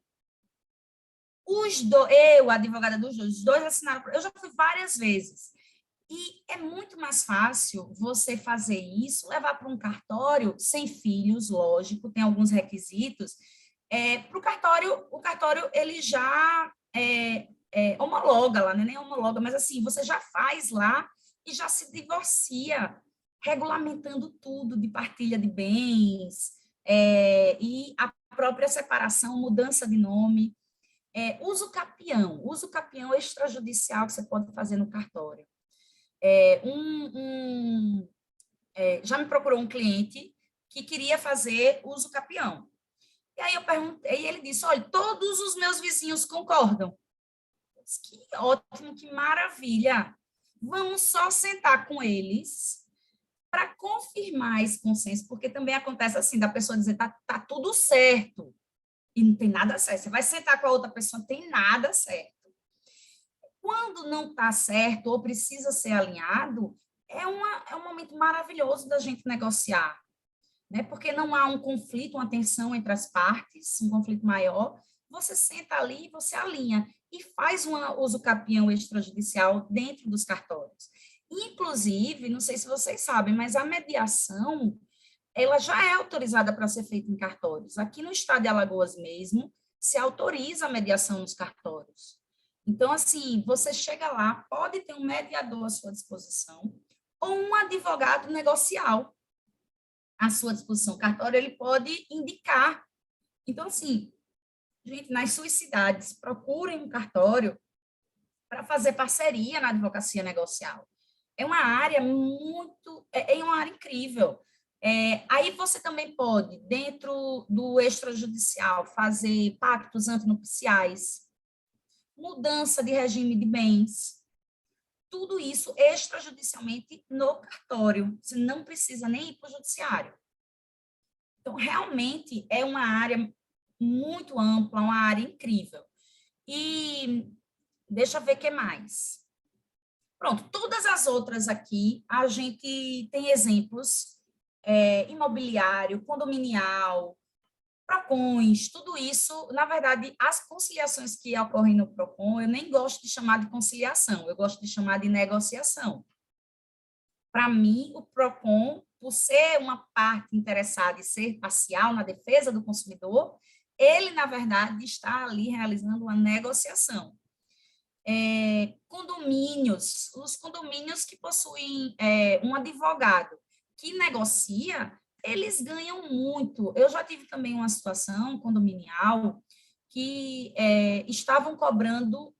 Eu, advogada dos dois, os dois assinaram, eu já fui várias vezes. E é muito mais fácil você fazer isso, levar para um cartório sem filhos, lógico, tem alguns requisitos. Para o cartório ele já homologa lá, né? Nem homologa, mas assim, você já faz lá e já se divorcia, regulamentando tudo de partilha de bens, e a própria separação, mudança de nome. Uso capião extrajudicial que você pode fazer no cartório. Já me procurou um cliente que queria fazer uso capião. E aí eu perguntei, e ele disse, olha, todos os meus vizinhos concordam. Eu disse, que ótimo, que maravilha. Vamos só sentar com eles para confirmar esse consenso, porque também acontece assim, da pessoa dizer, tá tudo certo, e não tem nada certo. Você vai sentar com a outra pessoa, não tem nada certo. Quando não está certo ou precisa ser alinhado, é um momento maravilhoso da gente negociar, né? Porque não há um conflito, uma tensão entre as partes, um conflito maior. Você senta ali, você alinha e faz um uso capião extrajudicial dentro dos cartórios. Inclusive, não sei se vocês sabem, mas a mediação, ela já é autorizada para ser feita em cartórios. Aqui no estado de Alagoas mesmo, se autoriza a mediação nos cartórios. Então, assim, você chega lá, pode ter um mediador à sua disposição ou um advogado negocial à sua disposição. O cartório, ele pode indicar. Então, assim, gente, nas suas cidades, procurem um cartório para fazer parceria na advocacia negocial. É uma área uma área incrível. Aí você também pode, dentro do extrajudicial, fazer pactos antinupciais, mudança de regime de bens, tudo isso extrajudicialmente no cartório. Você não precisa nem ir para o judiciário. Então, realmente, é uma área muito ampla, uma área incrível. E deixa eu ver o que mais. Pronto, todas as outras aqui, a gente tem exemplos, imobiliário, condominial, PROCONs, tudo isso, na verdade, as conciliações que ocorrem no PROCON, eu nem gosto de chamar de conciliação, eu gosto de chamar de negociação. Para mim, o PROCON, por ser uma parte interessada e ser parcial na defesa do consumidor, ele, na verdade, está ali realizando uma negociação. Condomínios, os condomínios que possuem um advogado que negocia, eles ganham muito. Eu já tive também uma situação condominial que estavam cobrando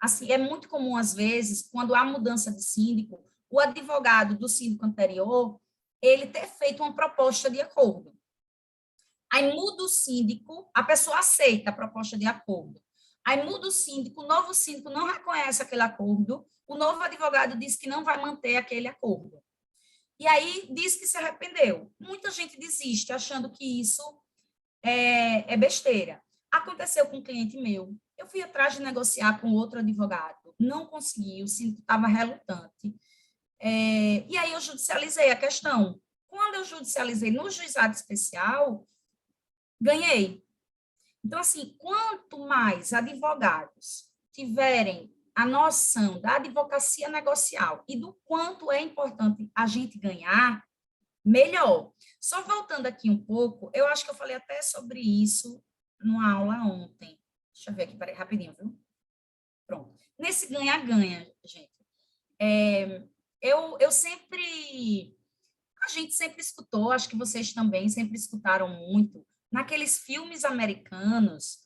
assim, é muito comum, às vezes, quando há mudança de síndico, o advogado do síndico anterior, ele ter feito uma proposta de acordo. Aí muda o síndico, a pessoa aceita a proposta de acordo. Aí muda o síndico, o novo síndico não reconhece aquele acordo, o novo advogado diz que não vai manter aquele acordo. E aí diz que se arrependeu. Muita gente desiste, achando que isso é besteira. Aconteceu com um cliente meu. Eu fui atrás de negociar com outro advogado, não consegui, o síndico estava relutante. E aí eu judicializei a questão. Quando eu judicializei no juizado especial, ganhei. Então, assim, quanto mais advogados tiverem a noção da advocacia negocial e do quanto é importante a gente ganhar, melhor. Só voltando aqui um pouco, eu acho que eu falei até sobre isso numa aula ontem. Deixa eu ver aqui, peraí, rapidinho, viu? Pronto. Nesse ganha-ganha, gente, eu sempre... A gente sempre escutou, acho que vocês também sempre escutaram muito, naqueles filmes americanos.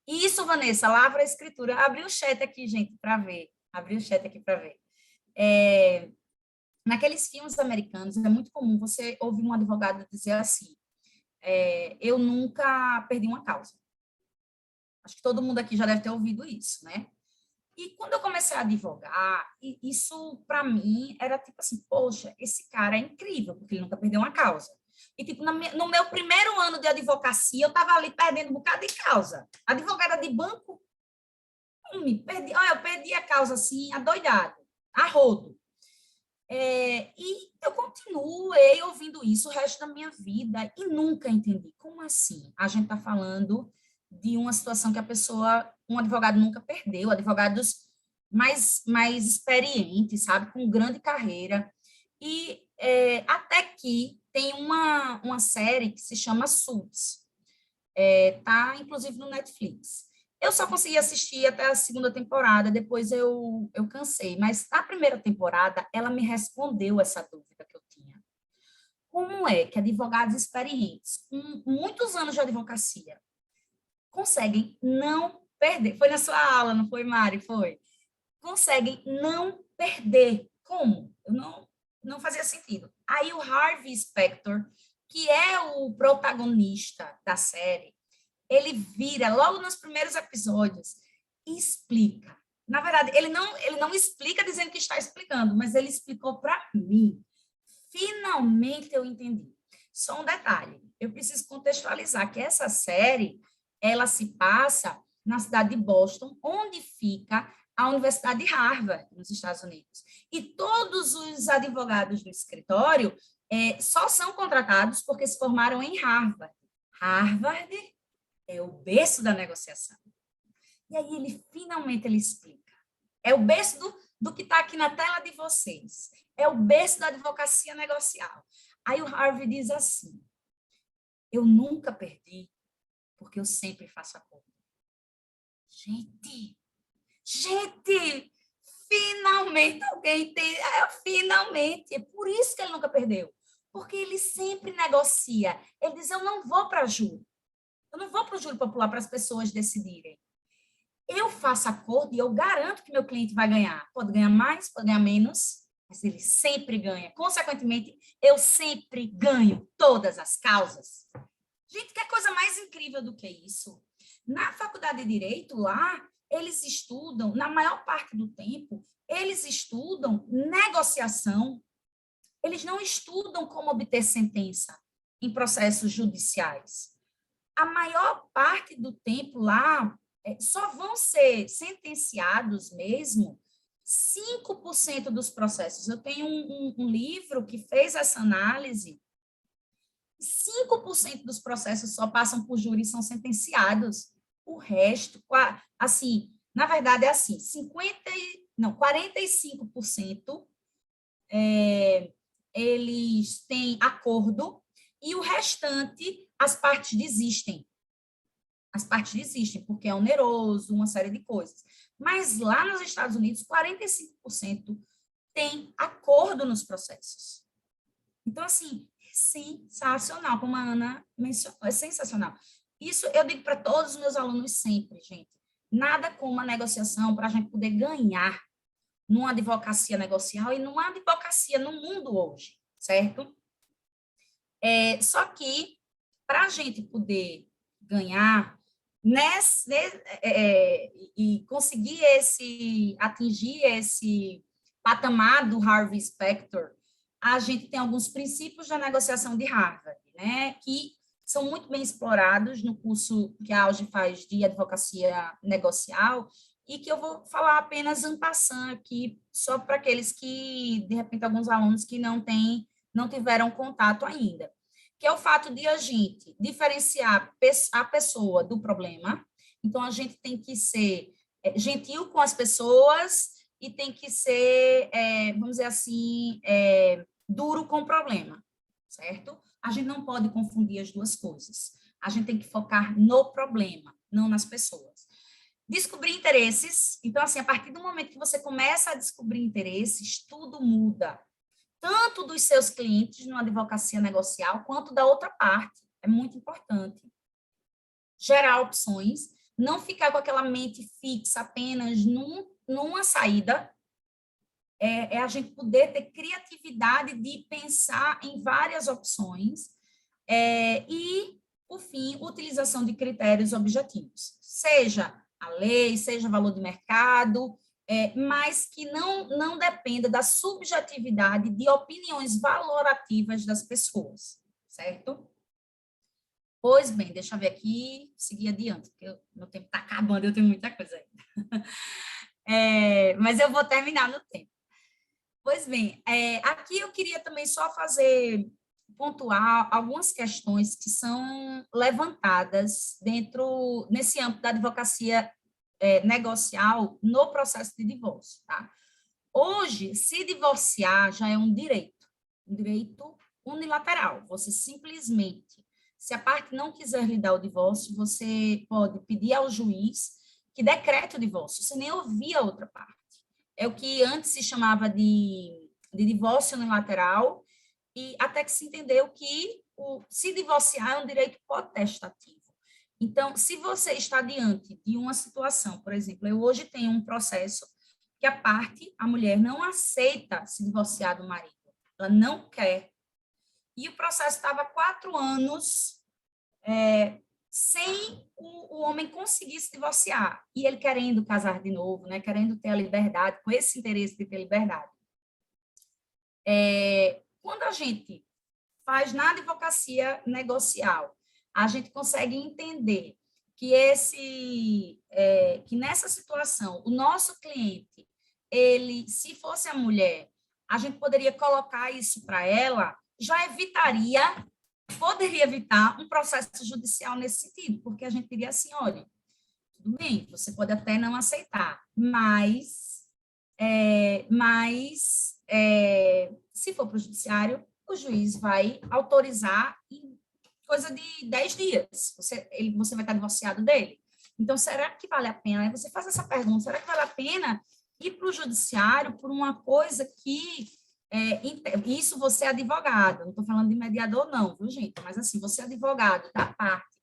Isso, Vanessa, lavra a escritura. Abri o chat aqui, gente, para ver. Abri o chat aqui para ver. Naqueles filmes americanos, é muito comum você ouvir um advogado dizer assim, eu nunca perdi uma causa. Acho que todo mundo aqui já deve ter ouvido isso, né? E quando eu comecei a advogar, isso, para mim, era tipo assim, poxa, esse cara é incrível, porque ele nunca perdeu uma causa. E, tipo, no meu primeiro ano de advocacia, eu estava ali perdendo um bocado de causa. Advogada de banco, eu perdi a causa assim, adoidado, a rodo. E eu continuei ouvindo isso o resto da minha vida e nunca entendi. Como assim? A gente está falando de uma situação que um advogado nunca perdeu, advogados mais experientes, sabe, com grande carreira. E até que tem uma série que se chama Suits, tá inclusive no Netflix. Eu só consegui assistir até a segunda temporada, depois eu cansei. Mas a primeira temporada, ela me respondeu essa dúvida que eu tinha. Como é que advogados experientes, com muitos anos de advocacia, conseguem não perder? Foi na sua aula, não foi, Mari? Foi. Conseguem não perder. Como? Não fazia sentido. Aí o Harvey Specter, que é o protagonista da série, ele vira logo nos primeiros episódios e explica. Na verdade, ele não explica dizendo que está explicando, mas ele explicou para mim. Finalmente eu entendi. Só um detalhe, eu preciso contextualizar que essa série, ela se passa na cidade de Boston, onde fica a Universidade de Harvard, nos Estados Unidos. E todos os advogados do escritório só são contratados porque se formaram em Harvard. Harvard é o berço da negociação. E aí ele finalmente explica. É o berço do que está aqui na tela de vocês. É o berço da advocacia negocial. Aí o Harvey diz assim, eu nunca perdi, porque eu sempre faço acordo. Gente, finalmente alguém tem... finalmente, é por isso que ele nunca perdeu. Porque ele sempre negocia. Ele diz, eu não vou para júri. Eu não vou para o júri popular para as pessoas decidirem. Eu faço acordo e eu garanto que meu cliente vai ganhar. Pode ganhar mais, pode ganhar menos, mas ele sempre ganha. Consequentemente, eu sempre ganho todas as causas. Gente, que coisa mais incrível do que isso? Na faculdade de Direito, lá, eles estudam, na maior parte do tempo, eles estudam negociação. Eles não estudam como obter sentença em processos judiciais. A maior parte do tempo lá, só vão ser sentenciados mesmo 5% dos processos. Eu tenho um livro que fez essa análise. 5% dos processos só passam por júri e são sentenciados. O resto, assim, na verdade é assim, 45% eles têm acordo e o restante, as partes desistem. As partes desistem porque é oneroso, uma série de coisas. Mas lá nos Estados Unidos, 45% tem acordo nos processos. Então, assim, é sensacional, como a Ana mencionou, é sensacional. Isso eu digo para todos os meus alunos sempre, gente. Nada como a negociação para a gente poder ganhar numa advocacia negocial e numa advocacia no mundo hoje, certo? Só que, para a gente poder ganhar e conseguir atingir esse patamar do Harvey Specter, a gente tem alguns princípios da negociação de Harvard, né, que são muito bem explorados no curso que a Auge faz de advocacia negocial, e que eu vou falar apenas en passant aqui, só para aqueles que, de repente, alguns alunos que não tiveram contato ainda, que é o fato de a gente diferenciar a pessoa do problema. Então, a gente tem que ser gentil com as pessoas e tem que ser, vamos dizer assim, duro com o problema, certo? A gente não pode confundir as duas coisas. A gente tem que focar no problema, não nas pessoas. Descobrir interesses. Então, assim, a partir do momento que você começa a descobrir interesses, tudo muda. Tanto dos seus clientes numa advocacia negocial, quanto da outra parte. É muito importante. Gerar opções, não ficar com aquela mente fixa apenas numa saída, é a gente poder ter criatividade de pensar em várias opções e, por fim, utilização de critérios objetivos, seja a lei, seja valor de mercado, mas que não dependa da subjetividade de opiniões valorativas das pessoas, certo? Pois bem, deixa eu ver aqui, seguir adiante, porque meu tempo está acabando, eu tenho muita coisa ainda. Mas eu vou terminar no tempo. Pois bem, aqui eu queria também só pontuar algumas questões que são levantadas nesse âmbito da advocacia negocial no processo de divórcio, tá? Hoje, se divorciar já é um direito unilateral. Você simplesmente, se a parte não quiser lhe dar o divórcio, você pode pedir ao juiz que decrete o divórcio, sem nem ouvir a outra parte. É o que antes se chamava de divórcio unilateral, e até que se entendeu que se divorciar é um direito potestativo. Então, se você está diante de uma situação, por exemplo, eu hoje tenho um processo que a mulher não aceita se divorciar do marido, ela não quer. E o processo estava 4 anos sem o homem conseguir se divorciar, e ele querendo casar de novo, né, querendo ter a liberdade, com esse interesse de ter liberdade. Quando a gente faz na advocacia negocial, a gente consegue entender que que nessa situação, o nosso cliente, se fosse a mulher, a gente poderia colocar isso para ela, poderia evitar um processo judicial nesse sentido, porque a gente diria assim, olha, tudo bem, você pode até não aceitar, mas se for para o judiciário, o juiz vai autorizar em coisa de 10 dias, você vai estar divorciado dele. Então, será que vale a pena? Você faz essa pergunta, será que vale a pena ir para o judiciário por uma coisa que... isso você é advogado, não estou falando de mediador não, viu, gente? Mas, assim, você é advogado da parte,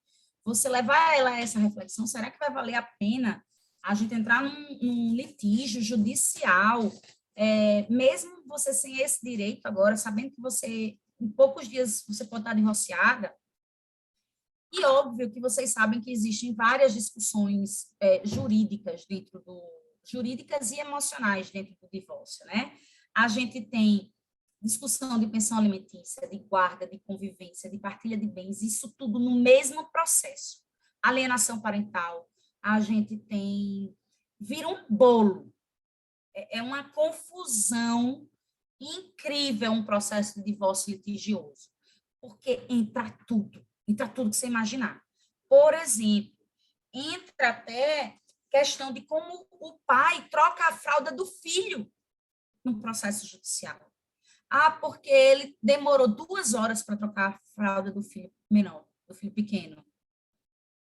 você levar ela a essa reflexão, será que vai valer a pena a gente entrar num litígio judicial, mesmo você sem esse direito agora, sabendo que você, em poucos dias, você pode estar divorciada? E óbvio que vocês sabem que existem várias discussões jurídicas e emocionais dentro do divórcio, né? A gente tem discussão de pensão alimentícia, de guarda, de convivência, de partilha de bens, isso tudo no mesmo processo. Alienação parental, a gente vira um bolo. É uma confusão incrível um processo de divórcio litigioso, porque entra tudo que você imaginar. Por exemplo, entra até questão de como o pai troca a fralda do filho no processo judicial. Porque ele demorou 2 horas para trocar a fralda do filho menor, do filho pequeno.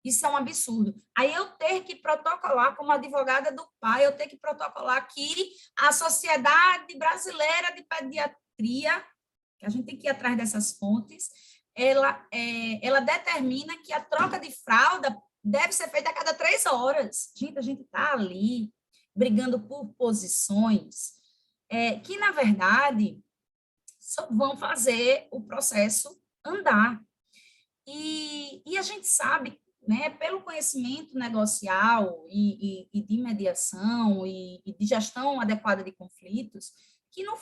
Isso é um absurdo. Aí eu ter que protocolar, como advogada do pai, eu ter que protocolar que a Sociedade Brasileira de Pediatria, que a gente tem que ir atrás dessas fontes, ela determina que a troca de fralda deve ser feita a cada 3 horas. Gente, a gente está ali brigando por posições que, na verdade, só vão fazer o processo andar. E a gente sabe, né, pelo conhecimento negocial e de mediação e de gestão adequada de conflitos, que, no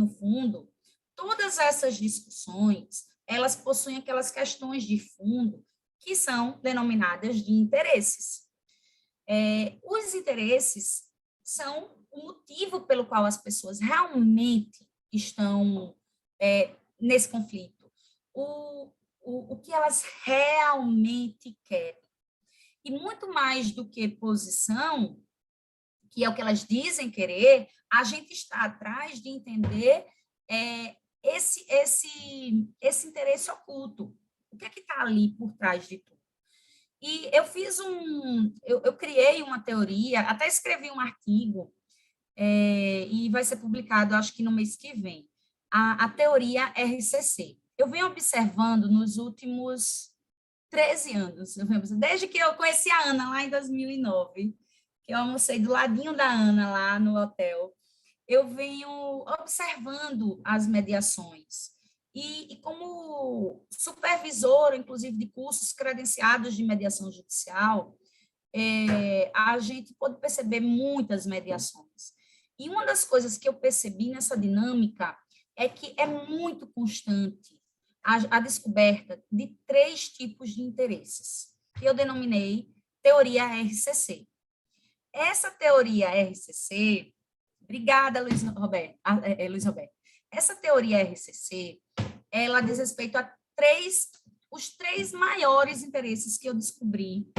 fundo, todas essas discussões, elas possuem aquelas questões de fundo que são denominadas de interesses. Os interesses são o motivo pelo qual as pessoas realmente estão nesse conflito, o que elas realmente querem. E muito mais do que posição, que é o que elas dizem querer, a gente está atrás de entender esse interesse oculto. O que é que está ali por trás de tudo? E eu criei uma teoria, até escrevi um artigo, e vai ser publicado, acho que no mês que vem, a teoria RCC. Eu venho observando nos últimos 13 anos, desde que eu conheci a Ana lá em 2009, que eu almocei do ladinho da Ana lá no hotel, eu venho observando as mediações. E como supervisora, inclusive, de cursos credenciados de mediação judicial, a gente pode perceber muitas mediações. E uma das coisas que eu percebi nessa dinâmica é que é muito constante a descoberta de 3 tipos de interesses, que eu denominei teoria RCC. Essa teoria RCC, obrigada, Luiz Roberto. Essa teoria RCC, ela diz respeito a os 3 maiores interesses que eu descobri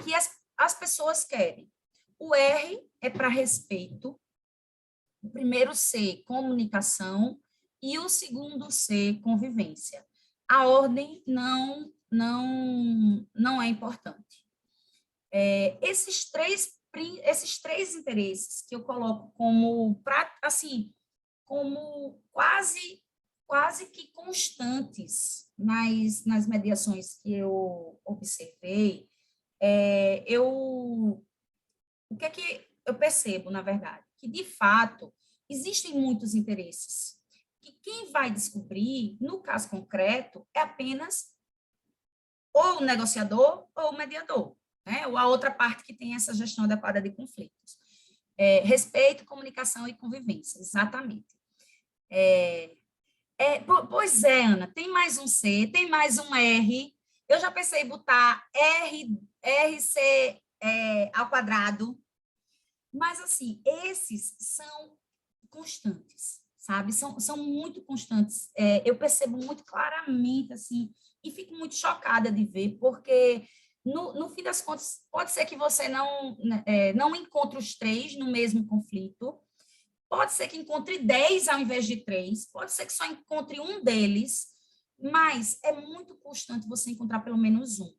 que as pessoas querem. O R é para respeito, o primeiro C, comunicação, e o segundo C, convivência. A ordem não é importante. Esses três interesses que eu coloco como quase que constantes nas mediações que eu observei, o que é que eu percebo, na verdade? Que, de fato, existem muitos interesses, que quem vai descobrir, no caso concreto, é apenas ou o negociador ou o mediador, né? Ou a outra parte que tem essa gestão adequada de conflitos. Respeito, comunicação e convivência, exatamente. Pois é, Ana, tem mais um C, tem mais um R. Eu já pensei em botar RC ao quadrado, mas, assim, esses são constantes, sabe? São muito constantes. Eu percebo muito claramente, assim, e fico muito chocada de ver, porque, no fim das contas, pode ser que você não encontre os 3 no mesmo conflito, pode ser que encontre 10 ao invés de 3, pode ser que só encontre um deles, mas é muito constante você encontrar pelo menos um.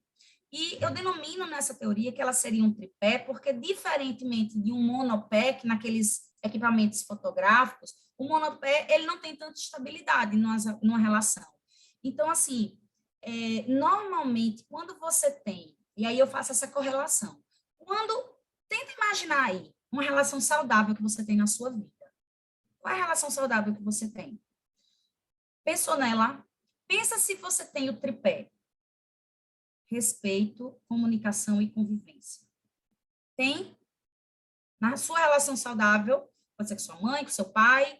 E eu denomino nessa teoria que ela seria um tripé, porque, diferentemente de um monopé, que naqueles equipamentos fotográficos, o monopé ele não tem tanta estabilidade numa relação. Então, assim, normalmente, quando você tem, e aí eu faço essa correlação, tenta imaginar aí uma relação saudável que você tem na sua vida. Qual é a relação saudável que você tem? Pensou nela? Pensa se você tem o tripé. Respeito, comunicação e convivência. Tem? Na sua relação saudável, pode ser com sua mãe, com seu pai.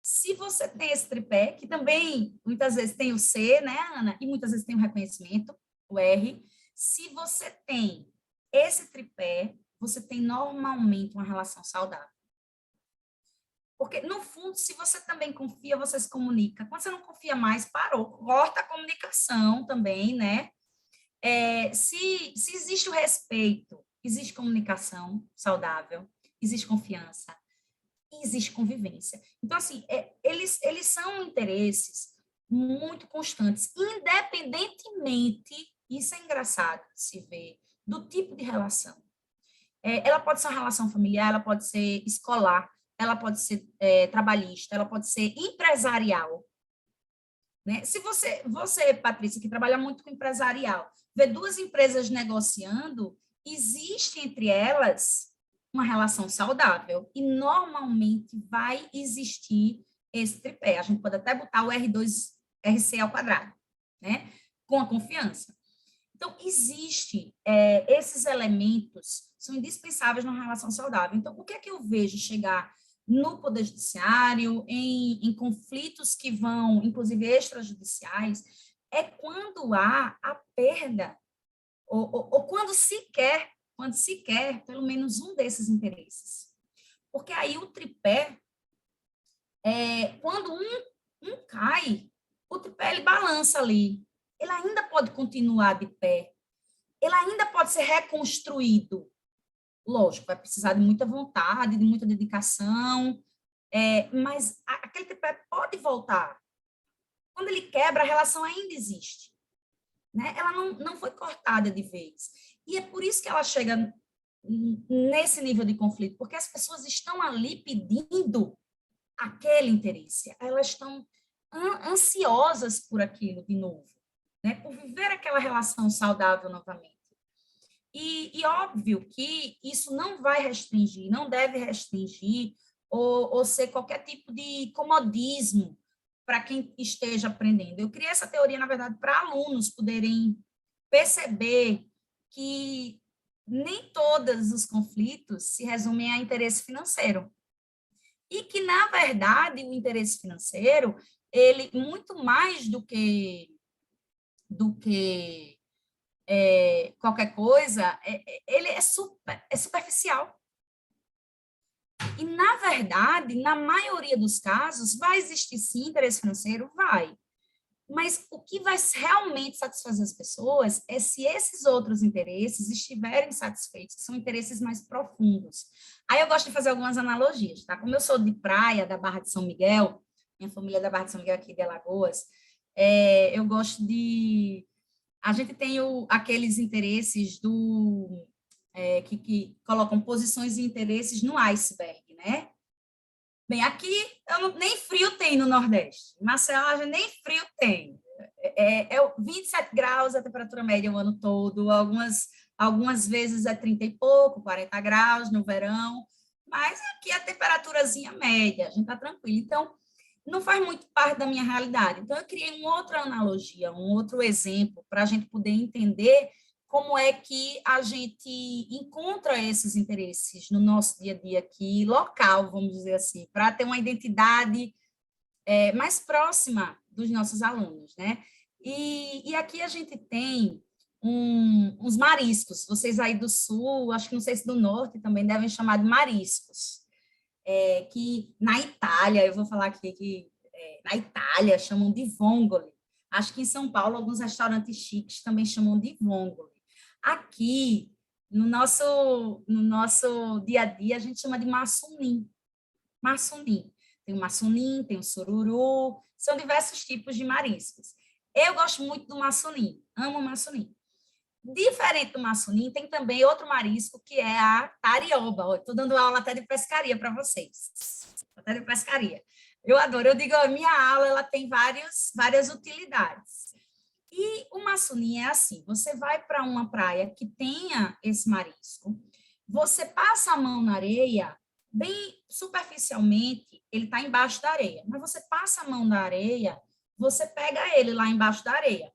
Se você tem esse tripé, que também muitas vezes tem o C, né, Ana? E muitas vezes tem o reconhecimento, o R. Se você tem esse tripé, você tem normalmente uma relação saudável. Porque, no fundo, se você também confia, você se comunica. Quando você não confia mais, parou. Corta a comunicação também, né? Se existe o respeito, existe comunicação saudável, existe confiança, existe convivência. Então, assim, eles são interesses muito constantes, independentemente, isso é engraçado de se ver, do tipo de relação. Ela pode ser uma relação familiar, ela pode ser escolar, ela pode ser trabalhista, ela pode ser empresarial. Né? Se você, Patrícia, que trabalha muito com empresarial, vê 2 empresas negociando, existe entre elas uma relação saudável e normalmente vai existir esse tripé. A gente pode até botar o R2RC ao quadrado, né? Com a confiança. Então, esses elementos são indispensáveis numa relação saudável. Então, o que é que eu vejo chegar no Poder Judiciário, em conflitos que vão, inclusive, extrajudiciais, é quando há a perda, ou quando se quer pelo menos um desses interesses. Porque aí o tripé, quando um cai, o tripé ele balança ali. Ele ainda pode continuar de pé. Ele ainda pode ser reconstruído. Lógico, vai precisar de muita vontade, de muita dedicação, mas aquele tripé pode voltar. Quando ele quebra, a relação ainda existe. Né? Ela não foi cortada de vez. E é por isso que ela chega nesse nível de conflito, porque as pessoas estão ali pedindo aquele interesse. Elas estão ansiosas por aquilo de novo, né? Por viver aquela relação saudável novamente. E óbvio que isso não vai restringir, não deve restringir ou ser qualquer tipo de comodismo para quem esteja aprendendo. Eu criei essa teoria, na verdade, para alunos poderem perceber que nem todos os conflitos se resumem a interesse financeiro. E que, na verdade, o interesse financeiro, ele, muito mais do que qualquer coisa, ele é superficial. E, na verdade, na maioria dos casos, vai existir sim interesse financeiro? Vai. Mas o que vai realmente satisfazer as pessoas é se esses outros interesses estiverem satisfeitos, que são interesses mais profundos. Aí eu gosto de fazer algumas analogias, tá? Como eu sou de praia, da Barra de São Miguel, minha família é da Barra de São Miguel aqui de Alagoas, eu gosto de... A gente tem aqueles interesses que colocam posições e interesses no iceberg, né? Bem, aqui nem frio tem no Nordeste. Em Maceió, nem frio tem. 27 graus a temperatura média o ano todo. Algumas vezes é 30 e pouco, 40 graus no verão. Mas aqui a temperaturazinha média, a gente está tranquilo. Então, não faz muito parte da minha realidade. Então, eu criei uma outra analogia, um outro exemplo, para a gente poder entender como é que a gente encontra esses interesses no nosso dia a dia aqui, local, vamos dizer assim, para ter uma identidade mais próxima dos nossos alunos, né? E aqui a gente tem uns mariscos, vocês aí do sul, acho que não sei se do norte também devem chamar de mariscos, que na Itália, eu vou falar aqui que na Itália chamam de vongole, acho que em São Paulo alguns restaurantes chiques também chamam de vongole. Aqui, no nosso dia a dia, a gente chama de massunim. Massunim. Tem o massunim, tem o sururu, são diversos tipos de mariscos. Eu gosto muito do massunim, amo o massunim. Diferente do massunim, tem também outro marisco, que é a tarioba. Estou dando aula até de pescaria para vocês. Até de pescaria. Eu adoro, eu digo, a minha aula ela tem várias utilidades. E o massunim é assim, você vai para uma praia que tenha esse marisco, você passa a mão na areia, bem superficialmente, ele está embaixo da areia, mas você passa a mão na areia, você pega ele lá embaixo da areia,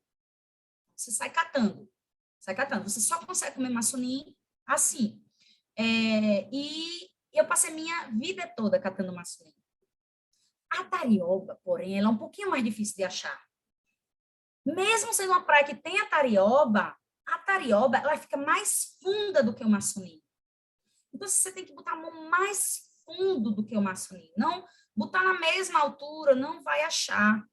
você sai catando, você só consegue comer massunim assim. E eu passei minha vida toda catando massunim. A tarioba, porém, ela é um pouquinho mais difícil de achar. Mesmo sendo uma praia que tem a tarioba ela fica mais funda do que o massunim. Então, você tem que botar a mão mais fundo do que o massunim. Não botar na mesma altura, não vai achar.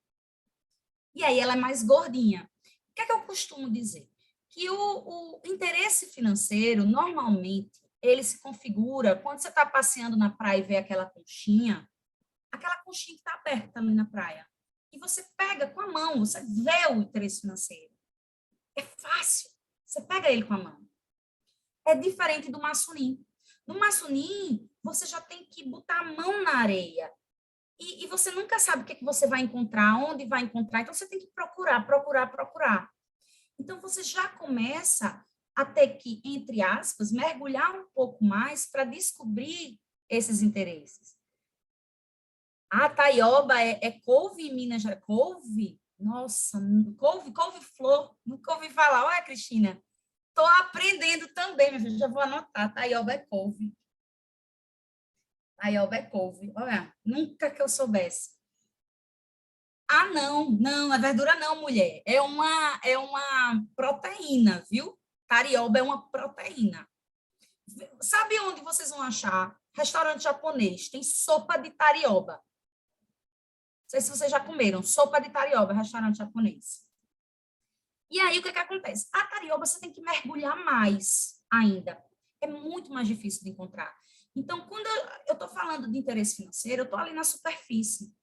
E aí ela é mais gordinha. O que é que eu costumo dizer? Que o interesse financeiro, normalmente, ele se configura quando você está passeando na praia e vê aquela conchinha que está aberta ali na praia. E você pega com a mão, você vê o interesse financeiro. É fácil, você pega ele com a mão. É diferente do massunim. No massunim, você já tem que botar a mão na areia. E você nunca sabe o que você vai encontrar, onde vai encontrar. Então, você tem que procurar. Então, você já começa a ter que, entre aspas, mergulhar um pouco mais para descobrir esses interesses. A taioba é couve em Minas Gerais. Couve? Nossa, couve-flor. Nunca ouvi falar. Olha, Cristina, estou aprendendo também, minha filha. Já vou anotar. Taioba é couve. Taioba é couve. Olha, nunca que eu soubesse. Ah, não, é verdura não, mulher. É uma proteína, viu? Tarioba é uma proteína. Sabe onde vocês vão achar? Restaurante japonês. Tem sopa de tarioba. Não sei se vocês já comeram. Sopa de tarioba, restaurante japonês. E aí, o que acontece? A tarioba você tem que mergulhar mais ainda. É muito mais difícil de encontrar. Então, quando eu estou falando de interesse financeiro, eu estou ali na superfície.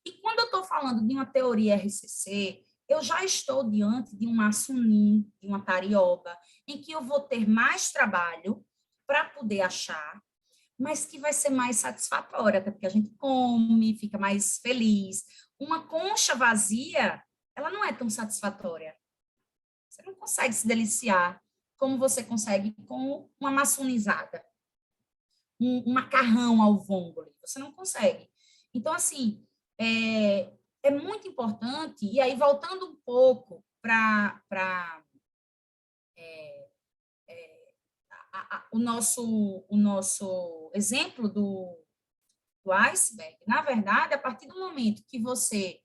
E quando eu estou falando de uma teoria RCC, eu já estou diante de um massunim, de uma tarioba, em que eu vou ter mais trabalho para poder achar, mas que vai ser mais satisfatória, até porque a gente come, fica mais feliz. Uma concha vazia, ela não é tão satisfatória. Você não consegue se deliciar como você consegue com uma massunizada. um macarrão ao vongole, você não consegue. Então, assim, é muito importante, e aí voltando um pouco para o nosso exemplo do iceberg, na verdade, a partir do momento que você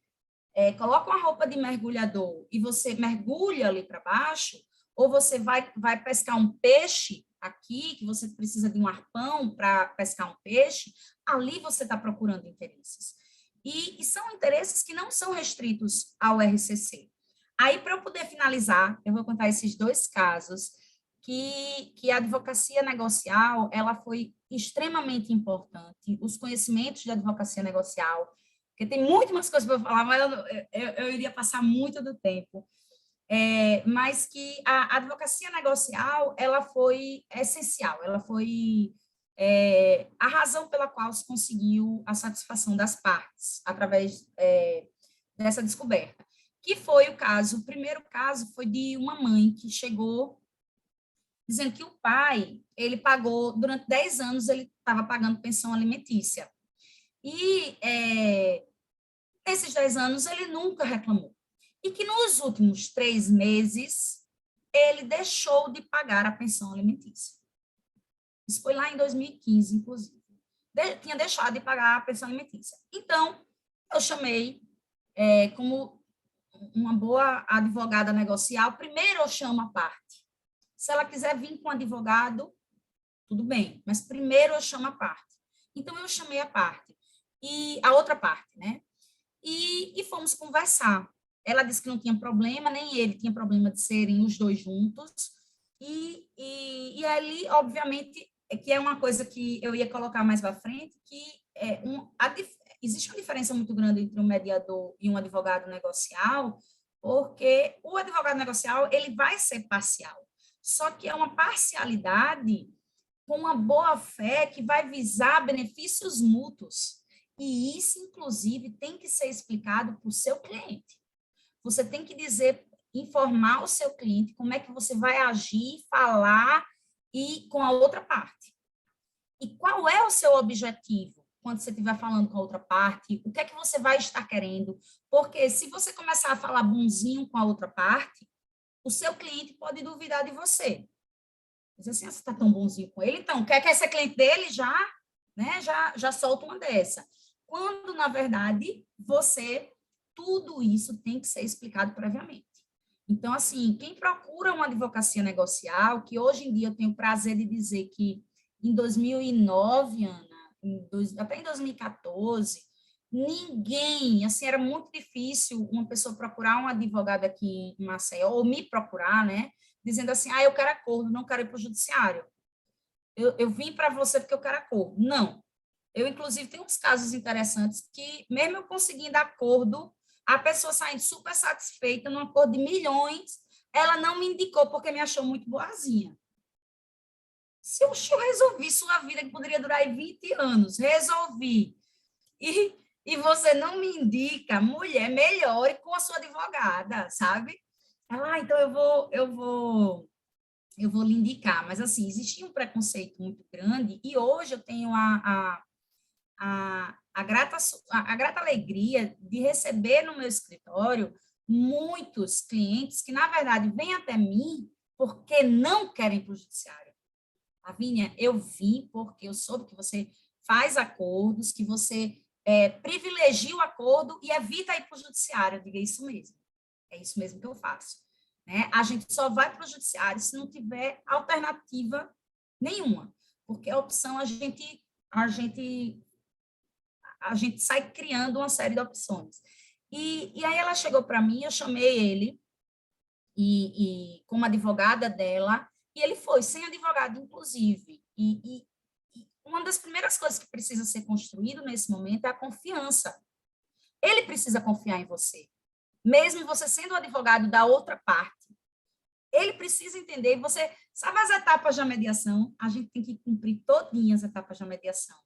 coloca uma roupa de mergulhador e você mergulha ali para baixo, ou você vai pescar um peixe aqui, que você precisa de um arpão para pescar um peixe, ali você está procurando interesses. E são interesses que não são restritos ao RCC. Aí, para eu poder finalizar, eu vou contar esses 2 casos que a advocacia negocial ela foi extremamente importante, os conhecimentos de advocacia negocial, porque tem muito mais coisas para eu falar, mas eu iria passar muito do tempo, mas que a advocacia negocial ela foi essencial, ela foi a razão pela qual se conseguiu a satisfação das partes, através dessa descoberta, que foi o primeiro caso foi de uma mãe que chegou dizendo que o pai, ele pagou, durante 10 anos, ele estava pagando pensão alimentícia. E nesses 10 anos, ele nunca reclamou. E que nos últimos 3 meses, ele deixou de pagar a pensão alimentícia. Isso foi lá em 2015, inclusive. Tinha deixado de pagar a pensão alimentícia. Então, eu chamei, como uma boa advogada negocial, primeiro eu chamo a parte. Se ela quiser vir com um advogado, tudo bem, mas primeiro eu chamo a parte. Então, eu chamei a parte, e a outra parte, né? E fomos conversar. Ela disse que não tinha problema, nem ele tinha problema de serem os 2 juntos, e ali, obviamente, que é uma coisa que eu ia colocar mais para frente, que existe uma diferença muito grande entre um mediador e um advogado negocial, porque o advogado negocial, ele vai ser parcial. Só que é uma parcialidade com uma boa-fé que vai visar benefícios mútuos. E isso, inclusive, tem que ser explicado para o seu cliente. Você tem que informar o seu cliente como é que você vai agir, falar e com a outra parte. E qual é o seu objetivo quando você estiver falando com a outra parte? O que é que você vai estar querendo? Porque se você começar a falar bonzinho com a outra parte, o seu cliente pode duvidar de você. Diz assim, você está tão bonzinho com ele, então, quer ser cliente dele? Já solta uma dessa. Quando, na verdade, tudo isso tem que ser explicado previamente. Então, assim, quem procura uma advocacia negocial, que hoje em dia eu tenho o prazer de dizer que em 2009, Ana, até em 2014, ninguém, assim, era muito difícil uma pessoa procurar um advogado aqui em Maceió, ou me procurar, né, dizendo assim, eu quero acordo, não quero ir para o judiciário. Eu vim para você porque eu quero acordo. Não. Eu, inclusive, tenho uns casos interessantes que, mesmo eu conseguindo acordo, a pessoa saindo super satisfeita num acordo de milhões, ela não me indicou porque me achou muito boazinha. Se eu resolvi sua vida, que poderia durar 20 anos, resolvi, e você não me indica, mulher, melhore com a sua advogada, sabe? Ela, então eu vou lhe indicar. Mas, assim, existia um preconceito muito grande e hoje eu tenho a grata alegria de receber no meu escritório muitos clientes que, na verdade, vêm até mim porque não querem ir para o judiciário. Lavínia, eu vim porque eu soube que você faz acordos, que você privilegia o acordo e evita ir para o judiciário. Eu digo, é isso mesmo que eu faço. Né? A gente só vai para o judiciário se não tiver alternativa nenhuma, porque a opção a gente sai criando uma série de opções. E aí ela chegou para mim, eu chamei ele e como advogada dela, e ele foi, sem advogado, inclusive. E uma das primeiras coisas que precisa ser construído nesse momento é a confiança. Ele precisa confiar em você, mesmo você sendo o advogado da outra parte. Ele precisa entender, você sabe as etapas da mediação, a gente tem que cumprir todinhas as etapas da mediação.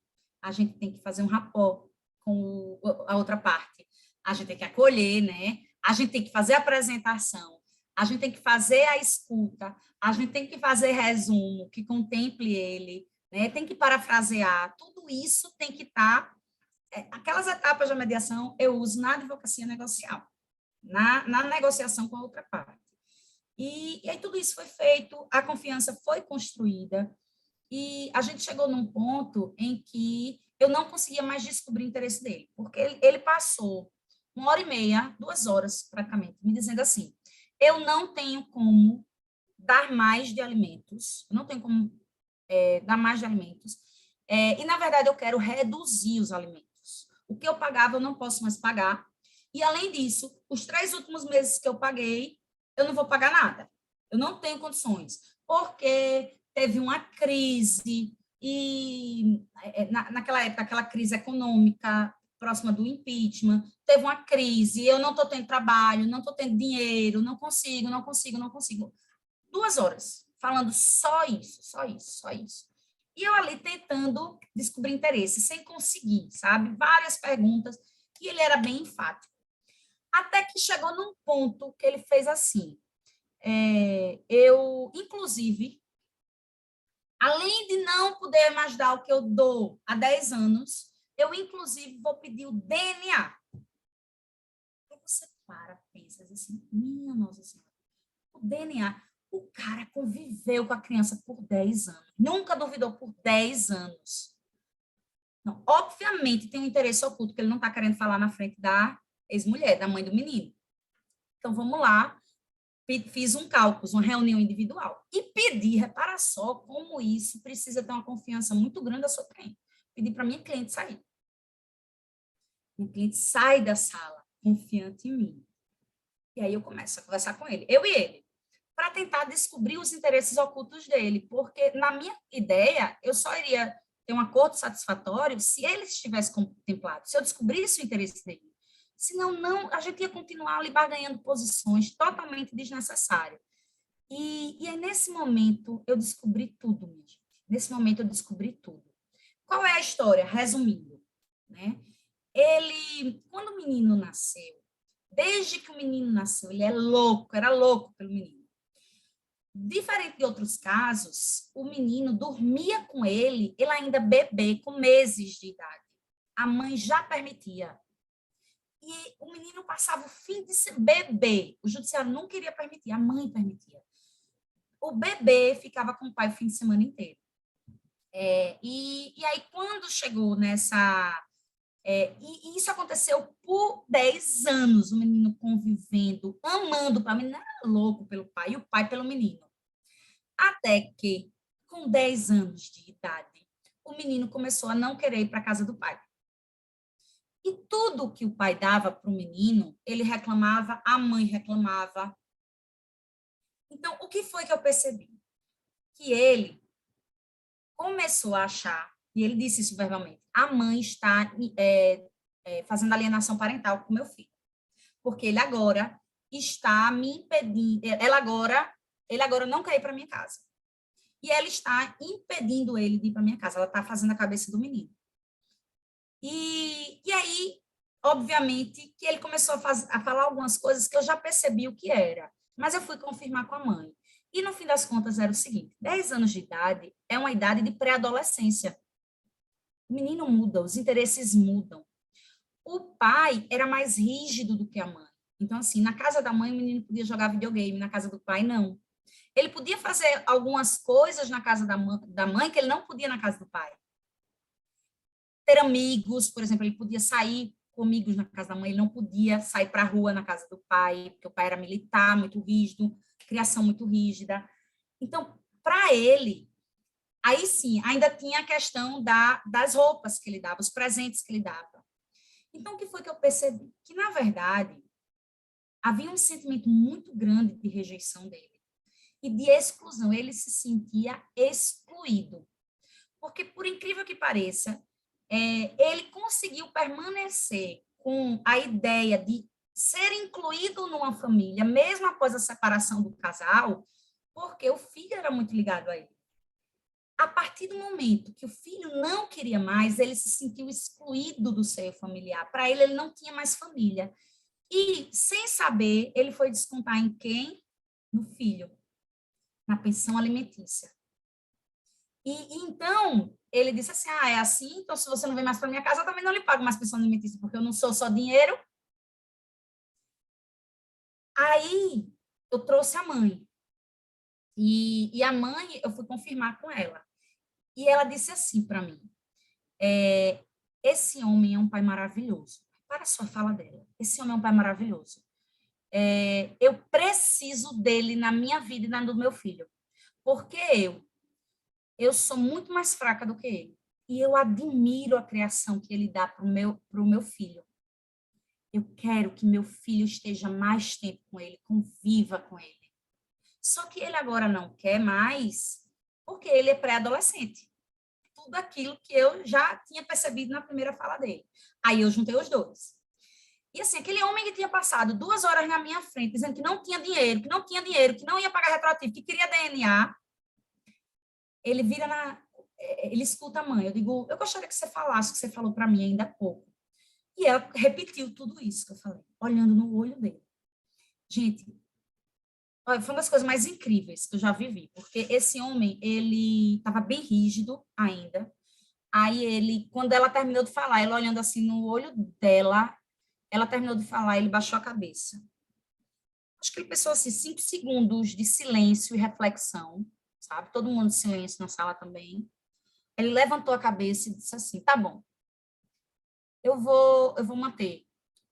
A gente tem que fazer um rapport com a outra parte. A gente tem que acolher, né? A gente tem que fazer a apresentação. A gente tem que fazer a escuta. A gente tem que fazer resumo que contemple ele, né? Tem que parafrasear, tudo isso tem que estar... aquelas etapas da mediação eu uso na advocacia negocial, na negociação com a outra parte. E aí tudo isso foi feito, a confiança foi construída, e a gente chegou num ponto em que eu não conseguia mais descobrir o interesse dele, porque ele passou 1h30, 2 horas, praticamente, me dizendo assim, eu não tenho como dar mais de alimentos, eu não tenho como dar mais de alimentos, e, na verdade, eu quero reduzir os alimentos. O que eu pagava, eu não posso mais pagar, e, além disso, os 3 últimos meses que eu paguei, eu não vou pagar nada. Eu não tenho condições, porque teve uma crise, e naquela época, aquela crise econômica, próxima do impeachment, teve uma crise, eu não estou tendo trabalho, não estou tendo dinheiro, não consigo. 2 horas, falando só isso. E eu ali tentando descobrir interesse, sem conseguir, sabe? Várias perguntas, e ele era bem enfático. Até que chegou num ponto que ele fez assim, eu, inclusive, além de não poder mais dar o que eu dou há 10 anos, eu, inclusive, vou pedir o DNA. Aí você pensa assim, minha Nossa Senhora, o DNA, o cara conviveu com a criança por 10 anos, nunca duvidou por 10 anos. Não, obviamente, tem um interesse oculto que ele não está querendo falar na frente da ex-mulher, da mãe do menino. Então, vamos lá, fiz um cálculo, uma reunião individual, e pedi, repara só como isso precisa ter uma confiança muito grande da sua cliente. Pedi para minha cliente sair. Minha cliente sai da sala, confiante em mim. E aí eu começo a conversar com ele, eu e ele, para tentar descobrir os interesses ocultos dele, porque, na minha ideia, eu só iria ter um acordo satisfatório se ele estivesse contemplado, se eu descobrisse o interesse dele. Senão, não, a gente ia continuar ali barganhando posições totalmente desnecessárias. E aí, nesse momento, eu descobri tudo, minha gente. Nesse momento, eu descobri tudo. Qual é a história? Resumindo, né? Quando o menino nasceu, desde que o menino nasceu, ele era louco pelo menino. Diferente de outros casos, o menino dormia com ele ainda bebê, com meses de idade. A mãe já permitia. E o menino passava o fim de semana, bebê, o judiciário não queria permitir, a mãe permitia. O bebê ficava com o pai o fim de semana inteiro. E aí, quando chegou nessa... e isso aconteceu por 10 anos, o menino convivendo, amando o pai, o menino era louco pelo pai, e o pai pelo menino. Até que, com 10 anos de idade, o menino começou a não querer ir para a casa do pai. E tudo que o pai dava para o menino, ele reclamava, a mãe reclamava. Então, o que foi que eu percebi? Que ele começou a achar, e ele disse isso verbalmente, a mãe está fazendo alienação parental com o meu filho. Porque ele agora está me impedindo, ele agora não quer ir para minha casa. E ela está impedindo ele de ir para minha casa, ela está fazendo a cabeça do menino. E aí, obviamente, que ele começou a falar algumas coisas que eu já percebi o que era, mas eu fui confirmar com a mãe. E, no fim das contas, era o seguinte, 10 anos de idade é uma idade de pré-adolescência. O menino muda, os interesses mudam. O pai era mais rígido do que a mãe. Então, assim, na casa da mãe, o menino podia jogar videogame, na casa do pai, não. Ele podia fazer algumas coisas na casa da mãe que ele não podia na casa do pai. Ter amigos, por exemplo, ele podia sair com amigos na casa da mãe, ele não podia sair para a rua na casa do pai, porque o pai era militar, muito rígido, criação muito rígida. Então, para ele, aí sim, ainda tinha a questão das roupas que ele dava, os presentes que ele dava. Então, o que foi que eu percebi? Que, na verdade, havia um sentimento muito grande de rejeição dele e de exclusão. Ele se sentia excluído. Porque, por incrível que pareça, ele conseguiu permanecer com a ideia de ser incluído numa família, mesmo após a separação do casal, porque o filho era muito ligado a ele. A partir do momento que o filho não queria mais, ele se sentiu excluído do seio familiar. Para ele, ele não tinha mais família. E, sem saber, ele foi descontar em quem? No filho, na pensão alimentícia. E então, ele disse assim, é assim, então se você não vem mais para minha casa, eu também não lhe pago mais pensão alimentícia, porque eu não sou só dinheiro. Aí, eu trouxe a mãe. E a mãe, eu fui confirmar com ela. E ela disse assim para mim, esse homem é um pai maravilhoso. Para a sua fala dela. Esse homem é um pai maravilhoso. Eu preciso dele na minha vida e na do meu filho. Porque eu sou muito mais fraca do que ele. E eu admiro a criação que ele dá para o meu filho. Eu quero que meu filho esteja mais tempo com ele, conviva com ele. Só que ele agora não quer mais, porque ele é pré-adolescente. Tudo aquilo que eu já tinha percebido na primeira fala dele. Aí eu juntei os dois. E assim, aquele homem que tinha passado 2 horas na minha frente, dizendo que não tinha dinheiro, que não ia pagar retroativo, que queria DNA, ele ele escuta a mãe. Eu digo, eu gostaria que você falasse o que você falou para mim ainda há pouco. E ela repetiu tudo isso que eu falei, olhando no olho dele. Gente, foi uma das coisas mais incríveis que eu já vivi, porque esse homem, ele estava bem rígido ainda. Aí ele, quando ela terminou de falar, ela olhando assim no olho dela, ela terminou de falar, ele baixou a cabeça. Acho que ele pensou assim, 5 segundos de silêncio e reflexão, sabe? Todo mundo em silêncio na sala também. Ele levantou a cabeça e disse assim, tá bom, eu vou manter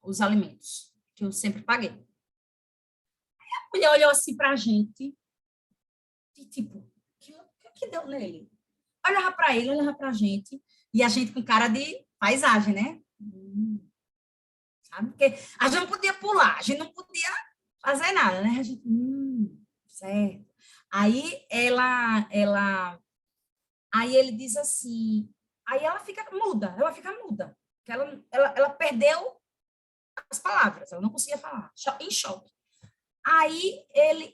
os alimentos que eu sempre paguei. A mulher olhou assim para a gente e tipo, o que deu nele? Olhava para ele, olhava para a gente, e a gente com cara de paisagem, né? Sabe? Porque a gente não podia pular, a gente não podia fazer nada, né? A gente, certo. Aí aí ele diz assim, aí ela fica muda, porque ela perdeu as palavras, ela não conseguia falar, em choque. Aí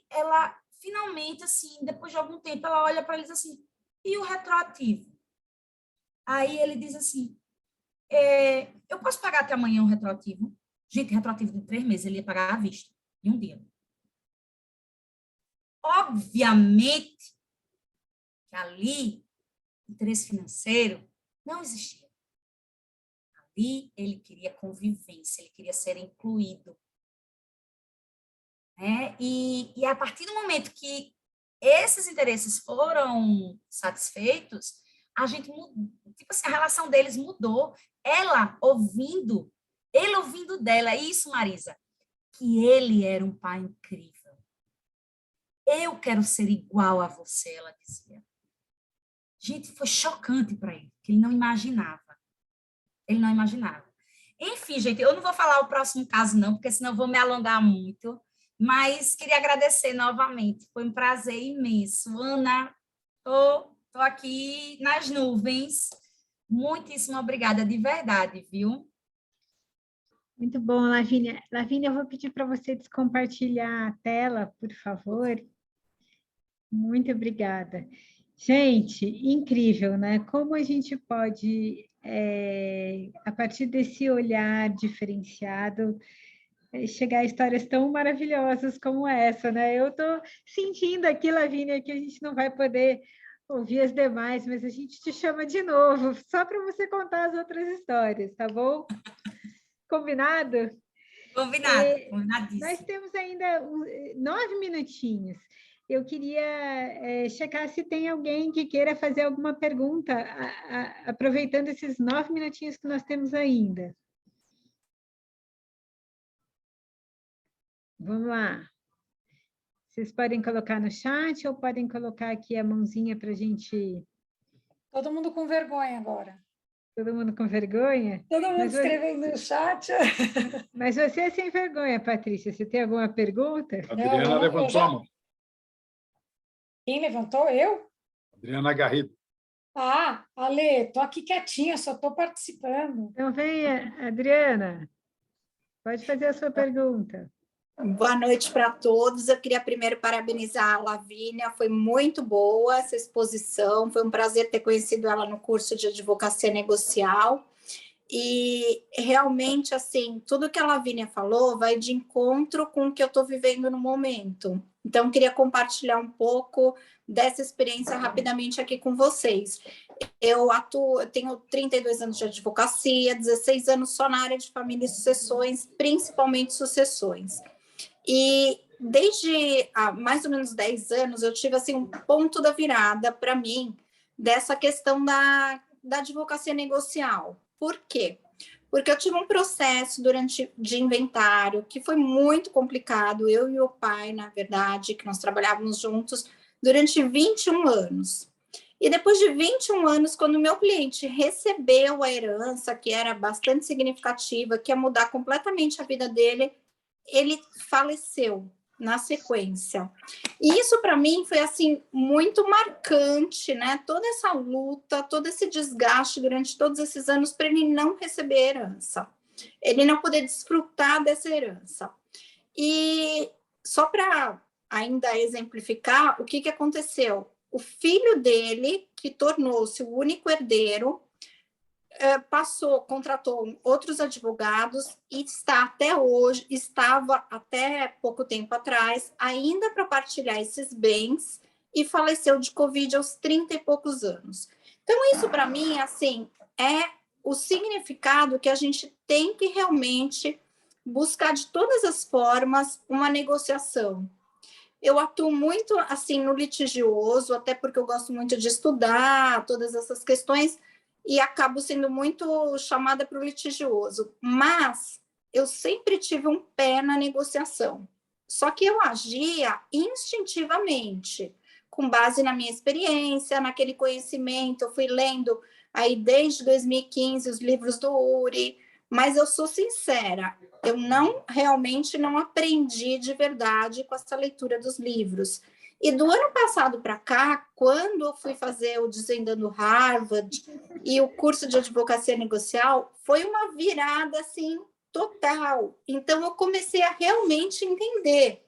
ela finalmente, assim, depois de algum tempo, ela olha para eles assim, e o retroativo? Aí ele diz assim, eu posso pagar até amanhã um retroativo? Gente, retroativo de 3 meses, ele ia pagar à vista, em um dia. Obviamente que ali, interesse financeiro não existia. Ali, ele queria convivência, ele queria ser incluído. E a partir do momento que esses interesses foram satisfeitos, a gente tipo assim, a relação deles mudou. Ele ouvindo dela, isso, Marisa, que ele era um pai incrível. Eu quero ser igual a você, ela dizia. Gente, foi chocante para ele, que ele não imaginava. Ele não imaginava. Enfim, gente, eu não vou falar o próximo caso, não, porque senão eu vou me alongar muito. Mas queria agradecer novamente. Foi um prazer imenso. Ana, tô aqui nas nuvens. Muitíssimo obrigada, de verdade, viu? Muito bom, Lavínia. Lavínia, eu vou pedir para você descompartilhar a tela, por favor. Muito obrigada. Gente, incrível, né? Como a gente pode, a partir desse olhar diferenciado, chegar a histórias tão maravilhosas como essa, né? Eu estou sentindo aqui, Lavínia, que a gente não vai poder ouvir as demais, mas a gente te chama de novo, só para você contar as outras histórias, tá bom? Combinado? Combinadíssimo. Nós temos ainda 9 minutinhos. Eu queria checar se tem alguém que queira fazer alguma pergunta, aproveitando esses 9 minutinhos que nós temos ainda. Vamos lá. Vocês podem colocar no chat ou podem colocar aqui a mãozinha para a gente... Todo mundo com vergonha agora. Todo mundo com vergonha? Todo mundo escrevendo no chat. Mas você é sem vergonha, Patrícia. Você tem alguma pergunta? A Adriana levantou a mão. Quem levantou? Eu? Adriana Garrido. Ah, Ale, estou aqui quietinha, só estou participando. Então, venha, Adriana. Pode fazer a sua pergunta. Boa noite para todos. Eu queria primeiro parabenizar a Lavínia, foi muito boa essa exposição, foi um prazer ter conhecido ela no curso de advocacia negocial. E realmente, assim, tudo que a Lavínia falou vai de encontro com o que eu estou vivendo no momento. Então, eu queria compartilhar um pouco dessa experiência rapidamente aqui com vocês. Eu tenho 32 anos de advocacia, 16 anos só na área de família e sucessões, principalmente sucessões. E desde há mais ou menos 10 anos, eu tive assim, um ponto da virada para mim dessa questão da advocacia negocial. Por quê? Porque eu tive um processo de inventário que foi muito complicado, eu e o pai, na verdade, que nós trabalhávamos juntos durante 21 anos. E depois de 21 anos, quando o meu cliente recebeu a herança, que era bastante significativa, que ia mudar completamente a vida dele, ele faleceu na sequência. E isso, para mim, foi assim muito marcante, né? Toda essa luta, todo esse desgaste durante todos esses anos para ele não receber herança, ele não poder desfrutar dessa herança. E só para ainda exemplificar, o que aconteceu? O filho dele, que tornou-se o único herdeiro, contratou outros advogados e estava até pouco tempo atrás, ainda para partilhar esses bens, e faleceu de Covid aos 30 e poucos anos. Então, isso para mim, assim, é o significado que a gente tem que realmente buscar de todas as formas uma negociação. Eu atuo muito assim no litigioso, até porque eu gosto muito de estudar todas essas questões, e acabo sendo muito chamada para o litigioso, mas eu sempre tive um pé na negociação. Só que eu agia instintivamente, com base na minha experiência, naquele conhecimento. Eu fui lendo aí desde 2015 os livros do Uri, mas eu sou sincera, eu realmente não aprendi de verdade com essa leitura dos livros. E do ano passado para cá, quando eu fui fazer o Desvendando Harvard e o curso de advocacia negocial, foi uma virada assim total. Então eu comecei a realmente entender.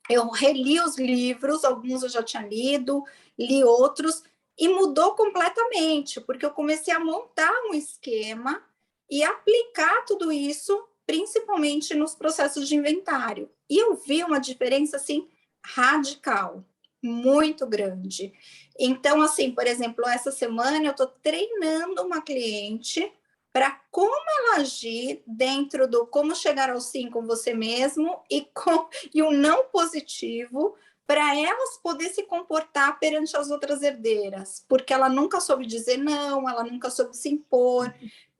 Eu reli os livros, alguns eu já tinha lido, li outros, e mudou completamente, porque eu comecei a montar um esquema e aplicar tudo isso, principalmente nos processos de inventário. E eu vi uma diferença assim radical, muito grande. Então, assim, por exemplo, essa semana eu estou treinando uma cliente para como ela agir dentro do como chegar ao sim com você mesmo e o não positivo, para elas poder se comportar perante as outras herdeiras, porque ela nunca soube dizer não, ela nunca soube se impor.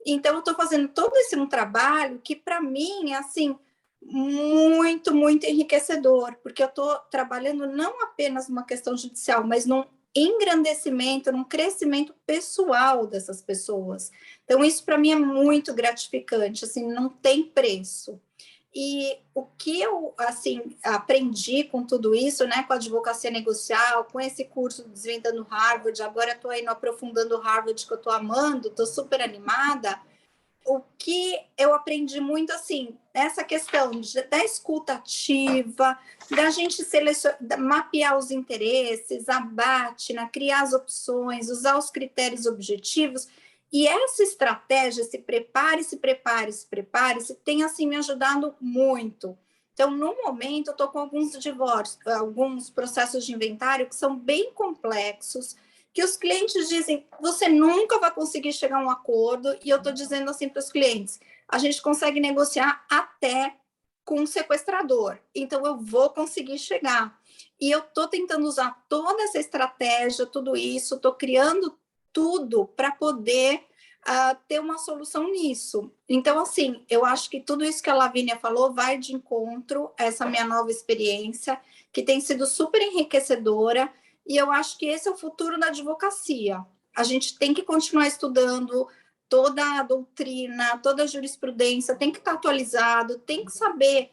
Então, eu estou fazendo todo esse trabalho que, para mim, é assim, muito, muito enriquecedor, porque eu estou trabalhando não apenas numa questão judicial, mas num engrandecimento, num crescimento pessoal dessas pessoas. Então, isso para mim é muito gratificante, assim, não tem preço. E o que eu, assim, aprendi com tudo isso, né, com a advocacia negocial, com esse curso Desvendando Harvard, agora estou aí no Aprofundando Harvard, que eu estou amando, estou super animada. O que eu aprendi muito, assim, essa questão da escuta ativa, da gente mapear os interesses, a BATNA, criar as opções, usar os critérios objetivos. E essa estratégia, se prepare, se prepare, se prepare, tem, assim, me ajudado muito. Então, no momento, eu estou com alguns processos de inventário que são bem complexos, que os clientes dizem, você nunca vai conseguir chegar a um acordo, e eu estou dizendo assim para os clientes, a gente consegue negociar até com um sequestrador, então eu vou conseguir chegar. E eu estou tentando usar toda essa estratégia, tudo isso, estou criando tudo para poder ter uma solução nisso. Então, assim, eu acho que tudo isso que a Lavínia falou vai de encontro a essa minha nova experiência, que tem sido super enriquecedora. E eu acho que esse é o futuro da advocacia. A gente tem que continuar estudando toda a doutrina, toda a jurisprudência, tem que estar atualizado, tem que saber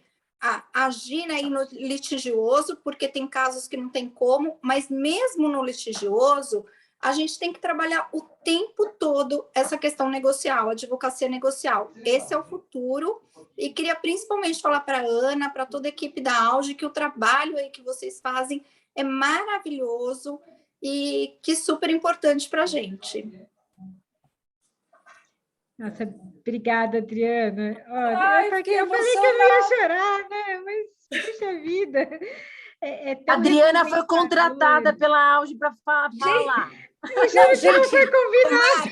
agir aí no litigioso, porque tem casos que não tem como, mas mesmo no litigioso, a gente tem que trabalhar o tempo todo essa questão negocial, advocacia negocial. Esse é o futuro. E queria principalmente falar para a Ana, para toda a equipe da Auge, que o trabalho aí que vocês fazem é maravilhoso e que super importante para a gente. Nossa, obrigada, Adriana. Ai, Eu falei que eu não ia chorar, né? Mas, puxa vida, é tão Adriana foi recompensador. contratada pela Auge para falar. Eu juro que não foi combinado.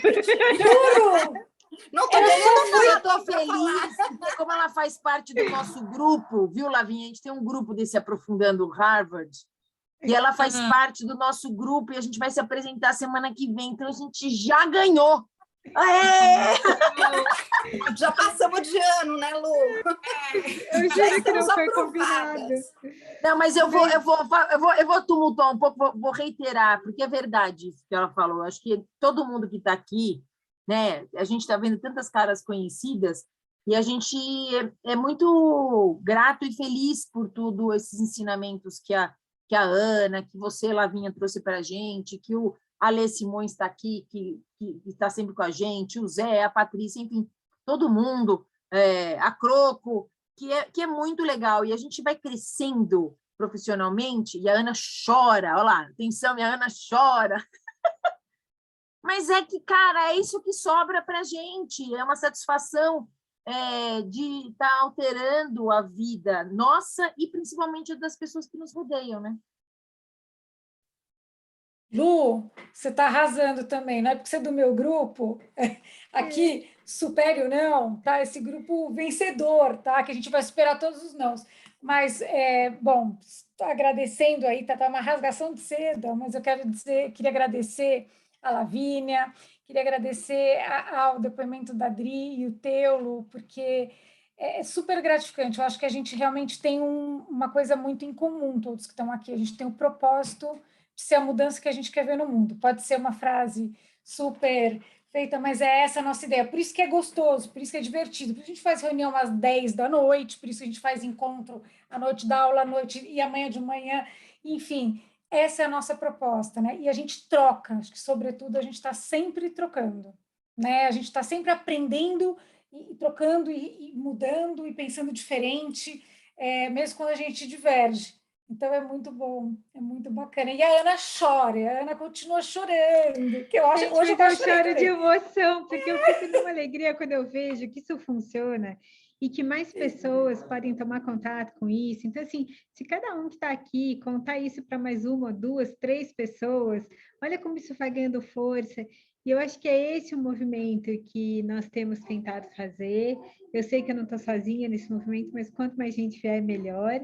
Juro! Não tô Eu querendo estou feliz, porque como ela faz parte do nosso grupo, viu, Lavinha? A gente tem um grupo desse Aprofundando Harvard, e ela faz parte do nosso grupo, e a gente vai se apresentar semana que vem, então a gente já ganhou. Aê! Já passamos de ano, né, Lu? Eu Já juro que não estamos foi aprovadas. combinado. Não, mas eu vou tumultuar um pouco, vou reiterar, porque é verdade isso que ela falou. Acho que todo mundo que está aqui, né? A gente está vendo tantas caras conhecidas e a gente é muito grato e feliz por tudo esses ensinamentos que a Ana, que você, Lavinha, trouxe para a gente, que o Alê Simões está aqui, que está sempre com a gente, o Zé, a Patrícia, enfim, todo mundo, a Croco, que é muito legal. E a gente vai crescendo profissionalmente e a Ana chora. Olha lá, atenção, a Ana chora. Mas é que, cara, é isso que sobra para a gente. É uma satisfação de estar alterando a vida nossa e principalmente das pessoas que nos rodeiam, né? Lu, você está arrasando também, não é porque você é do meu grupo, aqui, supere o não, tá? Esse grupo vencedor, tá? Que a gente vai superar todos os nãos. Mas, bom, agradecendo aí, tá uma rasgação de seda, mas eu queria agradecer a Lavínia, queria agradecer ao depoimento da Adri e o teu, Lu, porque é super gratificante. Eu acho que a gente realmente tem uma coisa muito em comum, todos que estão aqui. A gente tem o propósito de ser a mudança que a gente quer ver no mundo. Pode ser uma frase super feita, mas é essa a nossa ideia. Por isso que é gostoso, por isso que é divertido. Por isso que a gente faz reunião às 10 da noite, por isso que a gente faz encontro à noite da aula, à noite e amanhã de manhã. Enfim, essa é a nossa proposta, né? E a gente troca, acho que, sobretudo, a gente está sempre trocando, né? A gente está sempre aprendendo e trocando e mudando e pensando diferente, mesmo quando a gente diverge. Então, é muito bom, é muito bacana. E a Ana chora, a Ana continua chorando, que eu acho, Gente, hoje eu mas quase chorei choro de também. emoção, porque eu fico numa alegria quando eu vejo que isso funciona e que mais pessoas podem tomar contato com isso. Então, assim, se cada um que está aqui contar isso para mais uma, duas, três pessoas, olha como isso vai ganhando força. E eu acho que é esse o movimento que nós temos tentado fazer. Eu sei que eu não estou sozinha nesse movimento, mas quanto mais gente vier, melhor.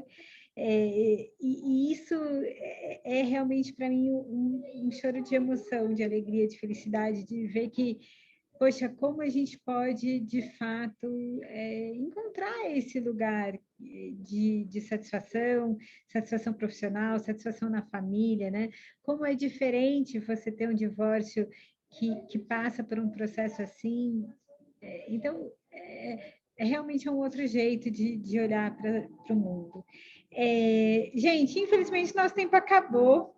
E isso é realmente para mim um choro de emoção, de alegria, de felicidade, de ver que, poxa, como a gente pode, de fato, encontrar esse lugar de satisfação, satisfação profissional, satisfação na família, né? Como é diferente você ter um divórcio que passa por um processo assim. Então, realmente um outro jeito de olhar para o mundo. Gente, infelizmente nosso tempo acabou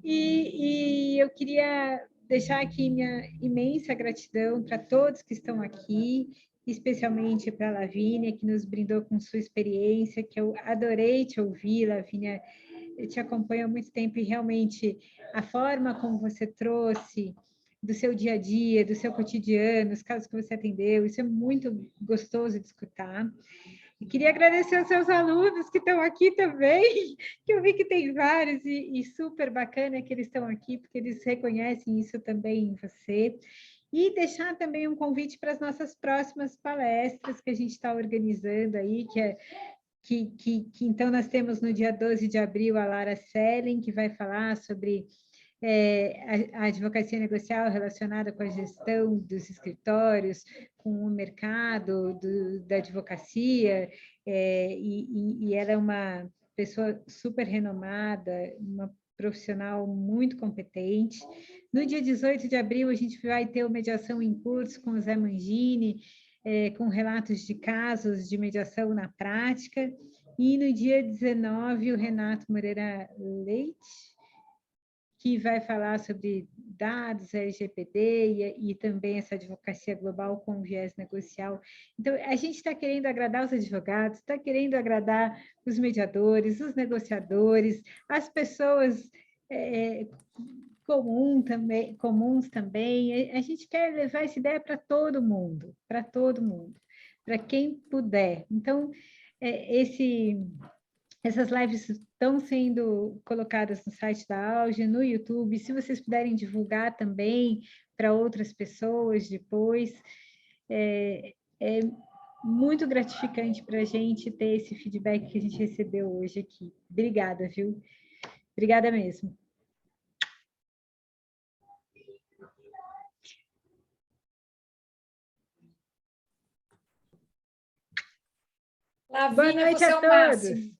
e eu queria deixar aqui minha imensa gratidão para todos que estão aqui, especialmente para a Lavínia, que nos brindou com sua experiência, que eu adorei te ouvir, Lavínia. Eu te acompanho há muito tempo e realmente a forma como você trouxe do seu dia a dia, do seu cotidiano, os casos que você atendeu, isso é muito gostoso de escutar. E queria agradecer aos seus alunos que estão aqui também, que eu vi que tem vários, e super bacana que eles estão aqui, porque eles reconhecem isso também em você. E deixar também um convite para as nossas próximas palestras que a gente está organizando aí, que então nós temos no dia 12 de abril a Lara Sellen, que vai falar sobre a advocacia negocial relacionada com a gestão dos escritórios, com o mercado da advocacia, e ela é uma pessoa super renomada, uma profissional muito competente. No dia 18 de abril, a gente vai ter o Mediação em Curso com o Zé Mangini, com relatos de casos de mediação na prática. E no dia 19, o Renato Moreira Leite, que vai falar sobre dados LGPD e também essa advocacia global com viés negocial. Então, a gente está querendo agradar os advogados, está querendo agradar os mediadores, os negociadores, as pessoas comuns também. A gente quer levar essa ideia para todo mundo, para quem puder. Então, Essas lives estão sendo colocadas no site da Auge, no YouTube. Se vocês puderem divulgar também para outras pessoas depois, é muito gratificante para a gente ter esse feedback que a gente recebeu hoje aqui. Obrigada, viu? Obrigada mesmo. Lavínia, Boa noite você é a o todos. máximo.